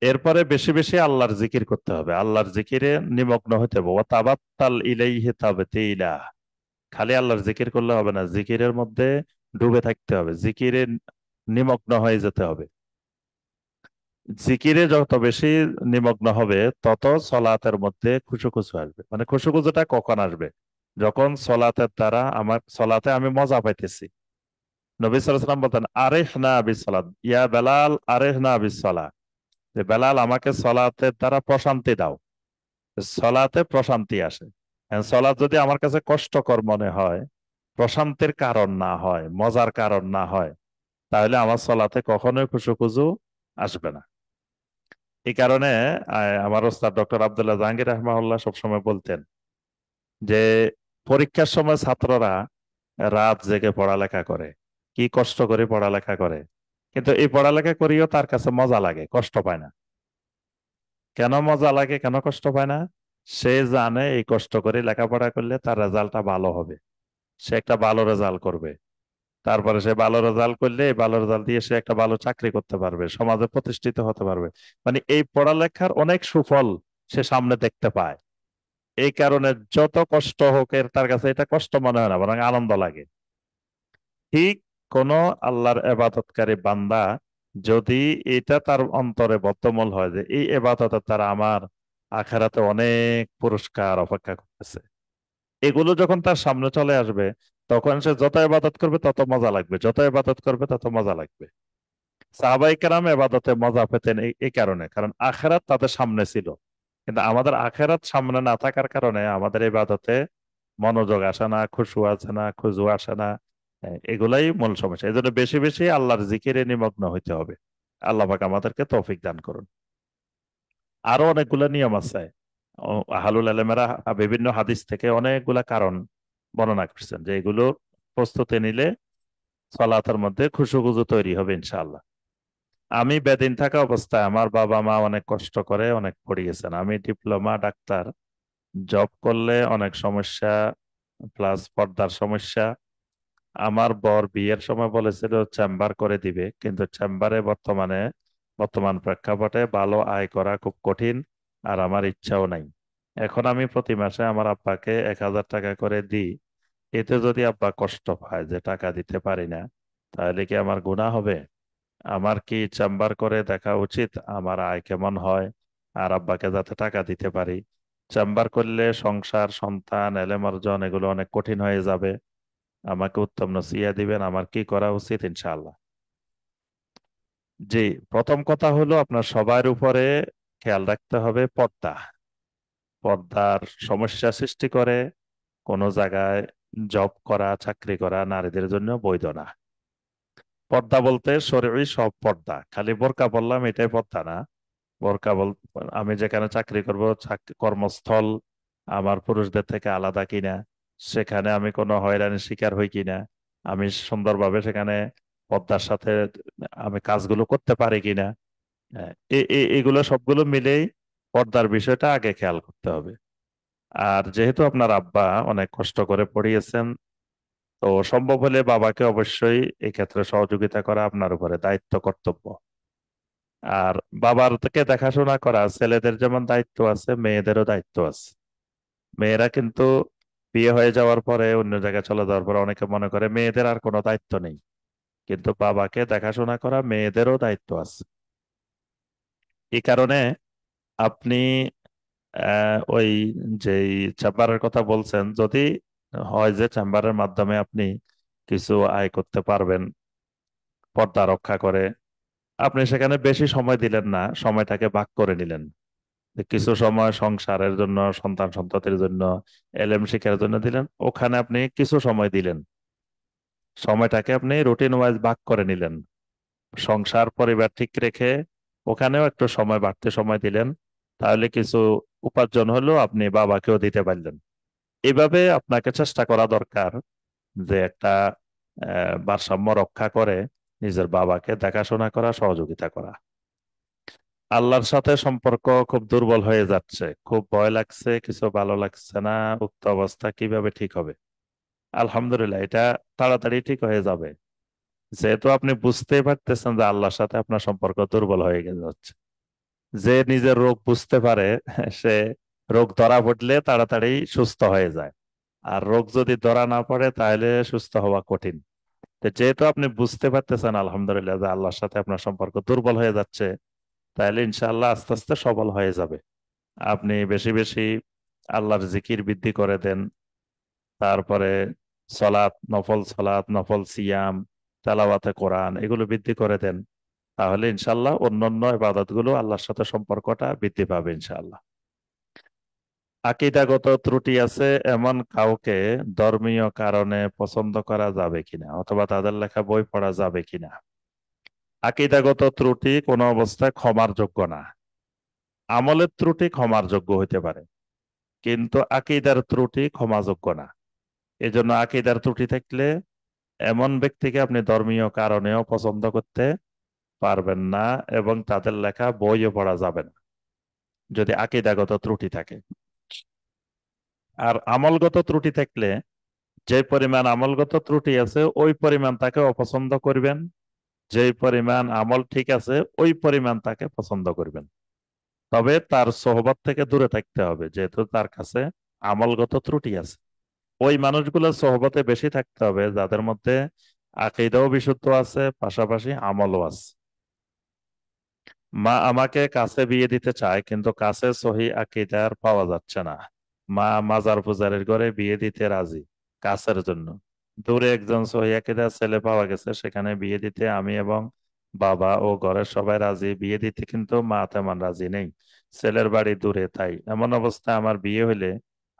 এরপরে বেশি বেশি আল্লাহর জিকির করতে হবে, আল্লাহর জিকিরে নিমগ্ন হতে হবে। ওয়া তাবাত্তাল ইলাইহি তাবতীলা, খালি আল্লাহর জিকির করলে হবে না, জিকিরের মধ্যে ডুবে থাকতে হবে, জিকিরে নিমগ্ন হয়ে যেতে হবে। জিকিরে যত বেশি নিমগ্ন হবে তত সলাতের মধ্যে খুশু আসবে। মানে খুশুখুজুটা কখন আসবে? যখন সলাতের দ্বারা আমার সলাতে আমি মজা পাইতেছি। নবী সাল্লাল্লাহু আলাইহি ওয়াসাল্লাম বলতেন, আরিহনা বিস সালাত, ইয়া বেলাল আরিহনা বিস সালাহ, যে বেলাল আমাকে সলাতের দ্বারা প্রশান্তি দাও। সলাতে প্রশান্তি আসে। সলাত যদি আমার কাছে কষ্টকর মনে হয়, প্রশান্তির কারণ না হয়, মজার কারণ না হয়, তাহলে আমার সলাতে কখনোই খুশু আসবে না। এই কারণে আমার ওস্তাদ ডক্টর আব্দুল্লাহ জাহাঙ্গীর রাহমাহুল্লাহ সবসময় বলতেন যে পরীক্ষার সময় ছাত্ররা রাত জেগে পড়ালেখা করে, কি কষ্ট করে পড়ালেখা করে, কিন্তু এই পড়ালেখা করিও তার কাছে মজা লাগে, কষ্ট পায় না। কেন মজা লাগে, কেন কষ্ট পায় না? সে জানে এই কষ্ট করে লেখাপড়া করলে তার রেজাল্টটা ভালো হবে, সে একটা ভালো রেজাল্ট করবে। তারপরে সে ভালো রেজাল্ট করলে এই ভালো রেজাল্ট দিয়ে সে একটা ভালো চাকরি করতে পারবে, সমাজে প্রতিষ্ঠিত হতে পারবে। মানে এই পড়ালেখার অনেক সুফল সে সামনে দেখতে পায়। এই কারণে যত কষ্ট হোক তার কাছে এটা কষ্ট মনে হয় না, বরং আনন্দ লাগে। ঠিক কোন আল্লাহর এবাদতকারী বান্দা যদি এটা তার অন্তরে বদ্ধমূল হয় যে এই এবাদতের দ্বারা আমার আখেরাতে অনেক পুরস্কার অপেক্ষা করতেছে, এগুলো যখন তার সামনে চলে আসবে, তখন সে যত ইবাদত করবে তত মজা লাগবে, যত ইবাদত করবে তত মজা লাগবে। সাহাবায়ে কেরাম ইবাদতে মজা পেতেন এই কারণে, কারণ আখেরাত তাদের সামনে ছিল। কিন্তু আমাদের আখেরাত সামনে না থাকার কারণে আমাদের ইবাদতে মনোযোগ আসে না, খুশু আসে না, খুজু আসে না। এগুলাই মূল সমস্যা। এই জন্য বেশি বেশি আল্লাহর জিকিরে নিমগ্ন হইতে হবে। আল্লাহ পাক আমাদেরকে তৌফিক দান করুন। আরো অনেকগুলো নিয়ম আছে। আহলুল আলেমেরা বিভিন্ন হাদিস থেকে অনেকগুলা কারণ বর্ণনা করছেন যে এগুলো প্রস্তুতি নিলে সালাতের মধ্যে খুশুখুজু তৈরি হবে ইনশাআল্লাহ। আমি বেদিন থাকা অবস্থায় আমার বাবা মা অনেক কষ্ট করে অনেক পড়িয়েছেন। আমি ডিপ্লোমা ডাক্তার, জব করলে অনেক সমস্যা, প্লাস পর্দার সমস্যা। আমার বর বিয়ের সময় বলেছিল চেম্বার করে দিবে, কিন্তু চেম্বারে বর্তমান প্রেক্ষাপটে ভালো আয় করা খুব কঠিন, আর আমার ইচ্ছাও নাই। এখন আমি প্রতি মাসে আমার আব্বাকে 1,000 টাকা করে দিই। এতে যদি আব্বা কষ্ট পায় যে টাকা দিতে পারি না, তাহলে কি আমার গুনাহ হবে? আমার কি চেম্বার করে দেখা উচিত আমার আয় কেমন হয়, আর আব্বাকে যাতে টাকা দিতে পারি? চেম্বার করলে সংসার, সন্তান, এলেম অর্জন এগুলো অনেক কঠিন হয়ে যাবে। আমাকে উত্তম নসিহা দিবেন, আমার কি করা উচিত ইনশাআল্লাহ। জি, প্রথম কথা হলো আপনার সবার উপরে খেয়াল রাখতে হবে পর্দা। পর্দার সমস্যা সৃষ্টি করে কোনো জায়গায় জব করা, চাকরি করা নারীদের জন্য বৈধ না। পর্দা বলতে শরীরই সব পর্দা, খালি বোরকা বললাম এটাই পর্দা না। বোরকা বল, আমি যেখানে চাকরি করব, কর্মস্থল আমার পুরুষদের থেকে আলাদা কিনা, সেখানে আমি কোনো হয়রানির শিকার হই কিনা, আমি সুন্দরভাবে সেখানে পর্দার সাথে আমি কাজগুলো করতে পারি কিনা, এগুলো সবগুলো মিলেই পর্দার বিষয়টা আগে খেয়াল করতে হবে। আর যেহেতু আপনার আব্বা অনেক কষ্ট করে পড়িয়েছেন, তো সম্ভব হলে বাবাকে অবশ্যই এই ক্ষেত্রে সহযোগিতা করা আপনার উপরে দায়িত্ব, কর্তব্য। আর বাবার থেকে দেখাশোনা করা, ছেলেদের যেমন দায়িত্ব আছে মেয়েদেরও দায়িত্ব আছে। মেয়েরা কিন্তু বিয়ে হয়ে যাওয়ার পরে, অন্য জায়গায় চলে যাওয়ার পরে অনেকে মনে করে মেয়েদের আর কোনো দায়িত্ব নেই, কিন্তু বাবাকে দেখাশোনা করা মেয়েদেরও দায়িত্ব আছে। এই কারণে আপনি ওই যে চেম্বারের কথা বলছেন, যদি হয় যে চেম্বারের মাধ্যমে আপনি কিছু আয় করতে পারবেন পর্দা রক্ষা করে, আপনি সেখানে বেশি সময় দিলেন না, সময়টাকে ভাগ করে নিলেন। কিছু সময় সংসারের জন্য, সন্তান সন্ততির জন্য, এলেম শিক্ষার জন্য দিলেন, ওখানে আপনি কিছু সময় দিলেন। সময়টাকে আপনি রুটিন ওয়াইজ ভাগ করে নিলেন, সংসার পরিবার ঠিক রেখে ওখানেও একটু সময়, বাড়তি সময় দিলেন। তাহলে কিছু উপার্জন হলো, আপনি বাবাকেও দিতে পারলেন। এভাবে আপনাকে চেষ্টা করা দরকার যে একটা ভারসাম্য রক্ষা করে নিজের বাবাকে দেখাশোনা করা, সহযোগিতা করা। আল্লাহর সাথে সম্পর্ক খুব দুর্বল হয়ে যাচ্ছে, খুব ভয় লাগছে, কিছু ভালো লাগছে না, উক্ত অবস্থা কিভাবে ঠিক হবে? আলহামদুলিল্লাহ, এটা তাড়াতাড়ি ঠিক হয়ে যাবে। যেহেতু আপনি বুঝতেই পারতেছেন যে আল্লাহর সাথে আপনার সম্পর্ক দুর্বল হয়ে যাচ্ছে। যে নিজের রোগ বুঝতে পারে সে রোগ ধরা পড়লে তাড়াতাড়ি সুস্থ হয়ে যায়। আর রোগ যদি ধরা না পড়ে তাহলে সুস্থ হওয়া কঠিন। তো যেহেতু আপনি বুঝতে পারতেছেন আলহামদুলিল্লাহ যে আল্লাহর সাথে আপনার সম্পর্ক দুর্বল হয়ে যাচ্ছে, তাহলে ইনশাআল্লাহ আস্তে আস্তে সবল হয়ে যাবে। আপনি বেশি বেশি আল্লাহর জিকির বৃদ্ধি করে দেন, তারপরে সলাৎ, নফল সিয়াম, তেলাওয়াতে কোরআন এগুলো বৃদ্ধি করে দেন, তাহলে ইনশাআল্লাহ অন্যান্য ইবাদত গুলো আল্লাহর সাথে সম্পর্কটা বৃদ্ধি পাবে ইনশাআল্লাহ। আকীদাগত ত্রুটি আছে এমন কাউকে ধর্মীয় কারণে পছন্দ করা যাবে কিনা, অথবা তাদের লেখা বই পড়া যাবে কিনা? আকীদাগত ত্রুটি কোনো অবস্থায় ক্ষমার যোগ্য না। আমলের ত্রুটি ক্ষমার যোগ্য হইতে পারে, কিন্তু আকীদার ত্রুটি ক্ষমাযোগ্য না। এজন্য আকীদার ত্রুটি থাকলে এমন ব্যক্তিকে আপনি ধর্মীয় কারণেও পছন্দ করতে পারবেন না, এবং তাদের লেখা বইও পড়া যাবে না যদি আকীদাগত ত্রুটি থাকে। আর আমলগত ত্রুটি থাকলে, যে পরিমাণ আমলগত ত্রুটি আছে ওই পরিমাণ তাকে অপছন্দ করবেন, যে পরিমাণ আমল ঠিক আছে ওই পরিমাণ তাকে পছন্দ করবেন। তবে তার সোহবত থেকে দূরে থাকতে হবে, যেহেতু তার কাছে আমলগত ত্রুটি আছে। ওই মানুষগুলোর সোহবতে বেশি থাকতে হবে যাদের মধ্যে আকীদাও বিশুদ্ধ আছে, পাশাপাশি আমলও আছে। মা আমাকে কাছে বিয়ে দিতে চায়, কিন্তু কাছে সহি আকীদার পাওয়া যাচ্ছে না। মা মাজার পূজারের ঘরে বিয়ে দিতে রাজি কাছের জন্য। দূরে একজন সহি আকীদার ছেলে পাওয়া গেছে, সেখানে বিয়ে দিতে আমি এবং বাবা ও ঘরের সবাই রাজি বিয়ে দিতে, কিন্তু মা তেমন রাজি নেই। ছেলের বাড়ি দূরে, তাই এমন অবস্থায় আমার বিয়ে হইলে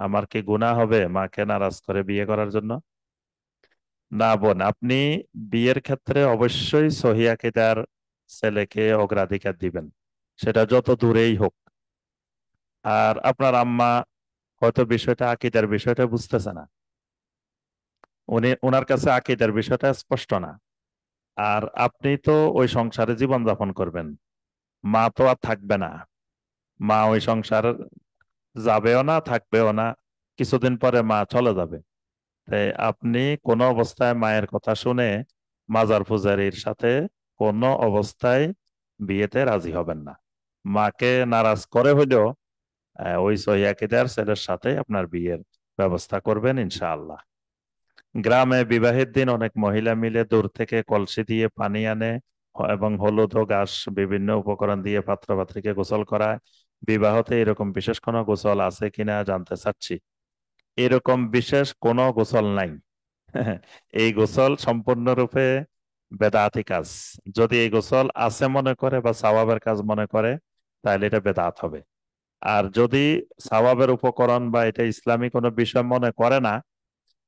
আমার কি গুনাহ হবে মাকে নারাজ করে বিয়ে করার জন্য? না বোন, আপনি বিয়ের ক্ষেত্রে অবশ্যই সহি আকীদার ছেলেকে অগ্রাধিকার দিবেন, সেটা যত দূরেই হোক। আর আপনার আম্মা হয়তো বিষয়টা আকীদার বিষয়টা বুঝতেছে না, ওনার কাছে আকীদার বিষয়টা স্পষ্ট না। আর আপনি তো ওই সংসারে জীবন যাপন করবেন, মা তো আর থাকবে না, মা ওই সংসার যাবেও না, থাকবেও না, কিছুদিন পরে মা চলে যাবে। তাই আপনি কোনো অবস্থায় মায়ের কথা শুনে মাজার পূজারীর সাথে কোনো অবস্থায় বিয়েতে রাজি হবেন না। মাকে নারাজ করে হইলেও ওই সহিহ আকীদার ছেলের সাথে আপনার বিয়ের ব্যবস্থা করবেন ইনশাআল্লাহ। গ্রামে বিবাহের দিন অনেক মহিলা মিলে দূর থেকে কলসি দিয়ে পানি আনে, এবং হলুদ ও ঘাস বিভিন্ন উপকরণ দিয়ে পাত্র পাত্রীকে গোসল করায়। বিবাহতে এরকম বিশেষ কোনো গোসল আছে কিনা জানতে চাচ্ছি। এরকম বিশেষ কোনো গোসল নাই। এই গোসল সম্পূর্ণরূপে বেদাতি কাজ। যদি এই গোসল আছে মনে করে বা সওয়াবের কাজ মনে করে, তাহলে এটা বেদাত হবে। আর যদি সওয়াবের উপকরণ বা এটা ইসলামী কোনো বিষয় মনে করে না,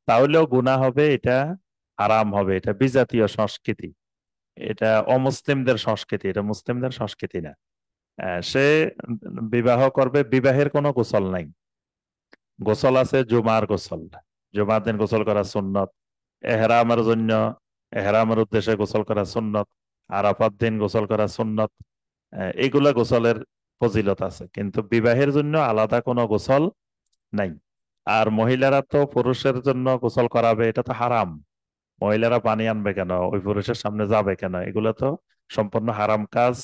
তাহলেও গুনাহ হবে, এটা হারাম হবে, এটা বিজাতীয় সংস্কৃতি, এটা অমুসলিমদের সংস্কৃতি, এটা মুসলিমদের সংস্কৃতি না। সে বিবাহ করবে, বিবাহের কোনো গোসল নাই। গোসল আছে জুমার গোসল, জুমার দিন গোসল করা সুন্নত। এহরামের জন্য, এহরামের উদ্দেশ্যে গোসল করা সুন্নত। আরাফাত দিন গোসল করা সুন্নত। এগুলা গোসলের ফজিলত আছে, কিন্তু বিবাহের জন্য আলাদা কোনো গোসল নাই। আর মহিলারা তো পুরুষের জন্য গোসল করাবে, এটা তো হারাম। মহিলারা পানি আনবে কেন, ওই পুরুষের সামনে যাবে কেন? এগুলো তো সম্পূর্ণ হারাম কাজ,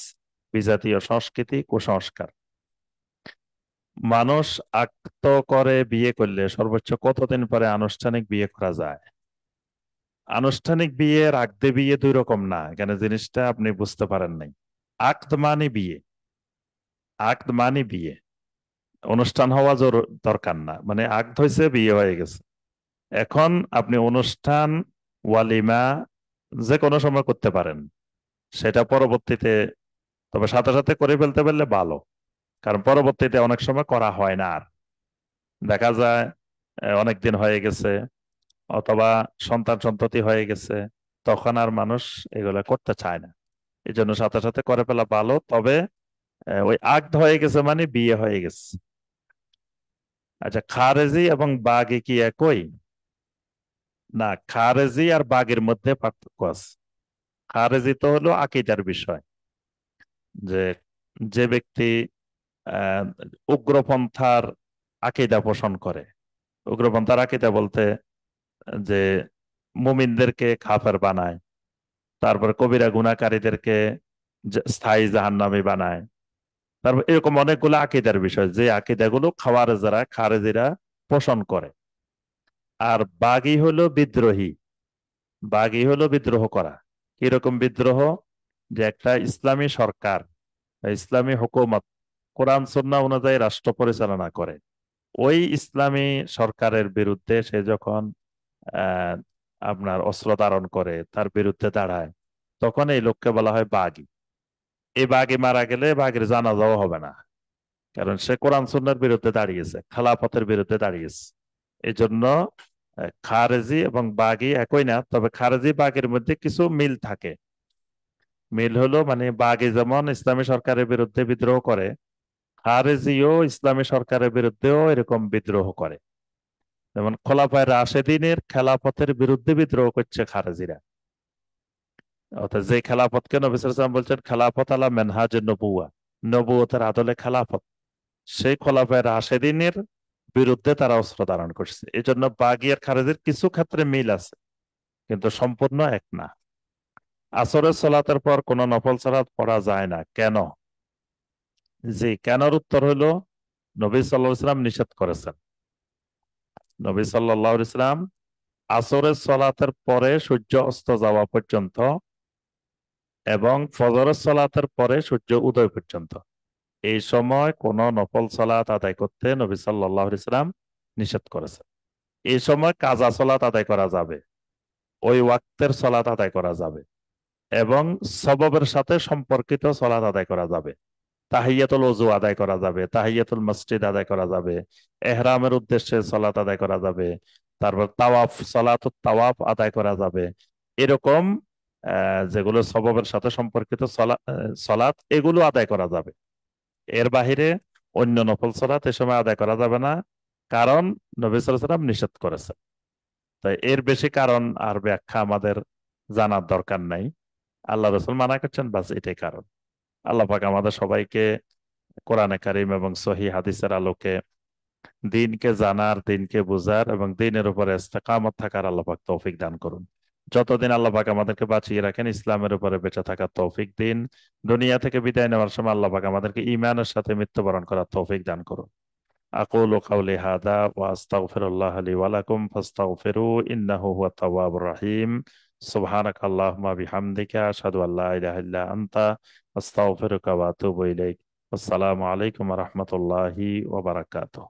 বিজাতীয় সংস্কৃতি, কুসংস্কার। মানুষ আক্ত করে বিয়ে করলে সর্বোচ্চ কতদিন পরে আনুষ্ঠানিক বিয়ে করা যায়? আনুষ্ঠানিক বিয়ে আর আকদে বিয়ে দুই রকম না, এখানে জিনিসটা আপনি বুঝতে পারেন নাই। আকদ মানে বিয়ে, আকদ মানে বিয়ে, অনুষ্ঠান হওয়া দরকার না, মানে আকদ হয়েছে, বিয়ে হয়ে গেছে। এখন আপনি অনুষ্ঠান, ওয়ালিমা যে কোনো সময় করতে পারেন, সেটা পরবর্তীতে, তবে সাথে সাথে করে ফেলতে পারলে ভালো। কারণ পরবর্তীতে অনেক সময় করা হয় না, আর দেখা যায় অনেক দিন হয়ে গেছে, অথবা সন্তান সন্ততি হয়ে গেছে, তখন আর মানুষ এগুলা করতে চায় না। এই জন্য সাথে সাথে করে ফেলা ভালো। তবে ওই আকদ হয়ে গেছে মানে বিয়ে হয়ে গেছে। আচ্ছা, খারেজি এবং বাগি কি একই? না, খারেজি আর বাগের মধ্যে পার্থক্য আছে। খারেজি তো হলো আকীদার বিষয়, যে যে ব্যক্তি আহ উগ্রপন্থার আকীদা পোষণ করে। উগ্রপন্থার আকীদা বলতে যে মুমিনদেরকে কাফের বানায়, তারপর কবিরা গুনাহকারীদেরকে স্থায়ী জাহান্নামী বানায়। তারপর এরকম অনেকগুলো আকীদার বিষয়, যে আকীদাগুলো খারেজিরা পোষণ করে। আর বাগী হলো বিদ্রোহী। বাগী হলো বিদ্রোহ করা। কিরকম বিদ্রোহ? যে একটা ইসলামী সরকার, ইসলামী হুকুমত কোরআন সুন্নাহ অনুযায়ী রাষ্ট্র পরিচালনা করে, ওই ইসলামী সরকারের বিরুদ্ধে সে যখন আহ আপনার অস্ত্র ধারণ করে, তার বিরুদ্ধে দাঁড়ায়, তখন এই লোককে বলা হয় বাগী। এই বাগী মারা গেলে বাগীর জানাজাও হবে না, কারণ সে কোরআন সুন্নাহর বিরুদ্ধে দাঁড়িয়েছে, খেলাফতের বিরুদ্ধে দাঁড়িয়েছে। এই জন্য খারেজি এবং বাগী একই না, তবে খারেজি বাগীর মধ্যে কিছু মিল থাকে। মিল হলো মানে বাগী যেমন ইসলামী সরকারের বিরুদ্ধে বিদ্রোহ করে, খারেজিও ইসলামী সরকারের বিরুদ্ধেও এরকম বিদ্রোহ করে। যেমন খোলাফায়ে রাশেদিনের খেলাফতের বিরুদ্ধে বিদ্রোহ করছে খারেজিরা। অর্থাৎ যে খেলাফতকে নবী সাল্লাল্লাহু আলাইহি ওয়াসাল্লাম বলছেন খেলাফত আলা মেনহাজে নবুয়া, নবুয়তের আদলে খেলাফত, সেই খোলাফায়ে রাশেদিনের বিরুদ্ধে তারা অস্ত্র ধারণ করছে। এই জন্য বাগী আর খারেজির কিছু ক্ষেত্রে মিল আছে, কিন্তু সম্পূর্ণ এক না। আসরের সালাতের পর কোন নফল সালাত পড়া যায় না কেন? জি, কেনর উত্তর হলো নবী সাল্লাল্লাহু আলাইহি ওয়াসাল্লাম নিষেধ করেছেন। নবী সাল্লাল্লাহু আলাইহি ওয়াসাল্লাম আসরের সালাতের পরে সূর্য অস্ত যাওয়া পর্যন্ত এবং ফজরের সালাতের পরে সূর্য উদয় পর্যন্ত, এই সময় কোন নফল সালাত আদায় করতে নবী সাল্লাল্লাহু আলাইহি ওয়াসাল্লাম নিষেধ করেছেন। এই সময় কাজা সালাত আদায় করা যাবে, ওই ওয়াক্তের সালাত আদায় করা যাবে, এবং সববের সাথে সম্পর্কিত সালাত আদায় করা যাবে। তাহিয়াতুল ওযু আদায় করা যাবে, তাহিয়াতুল মসজিদ আদায় করা যাবে, এহরামের উদ্দেশ্যে সালাত আদায় করা যাবে, তারপর তাওয়াফ, সালাতুত তাওয়াফ আদায় করা যাবে। এরকম যেগুলো সববের সাথে সম্পর্কিত সালাত, এগুলো আদায় করা যাবে। এর বাহিরে অন্য নফল সালাত এ সময় আদায় করা যাবে না, কারণ নবী সাল্লাল্লাহু আলাইহি ওয়াসাল্লাম নিষেধ করেছেন। তাই এর বেশি কারণ আর ব্যাখ্যা আমাদের জানার দরকার নাই। আল্লাহ রাসূল মানা করছেন, বাস এটাই কারণ। আল্লাহ পাক আমাদের সবাইকে কোরআনে কারীম এবং সহিহ হাদিসের আলোকে দিনকে জানার, দিনকে বুঝার এবং দিনের উপরে ইস্তেকামত থাকার আল্লাহ পাক তৌফিক দান করুন। যতদিন আল্লাহ পাক আমাদেরকে বাঁচিয়ে রাখেন, ইসলামের উপরে বেঁচে থাকার তৌফিক দিন। দুনিয়া থেকে বিদায় নেওয়ার সময় আল্লাহ পাক আমাদেরকে ঈমানের সাথে মৃত্যুবরণ করার তৌফিক দান করুন। আকুলু কাওলি হাদা ওয়া আস্তাগফিরুল্লাহ লি ওয়া লাকুম ফাস্তাগফিরু ইন্নাহু হুয়াত তাওয়াবুর রহিম। সুবহানাকা আল্লাহুম্মা বিহামদিকা আশহাদু আল্লা ইলাহা ইল্লা আনতা আস্তাগফিরুকা ওয়া আতুবু ইলাইক। আসসালামু আলাইকুম ওয়া রাহমাতুল্লাহি ওয়া বারাকাতুহু।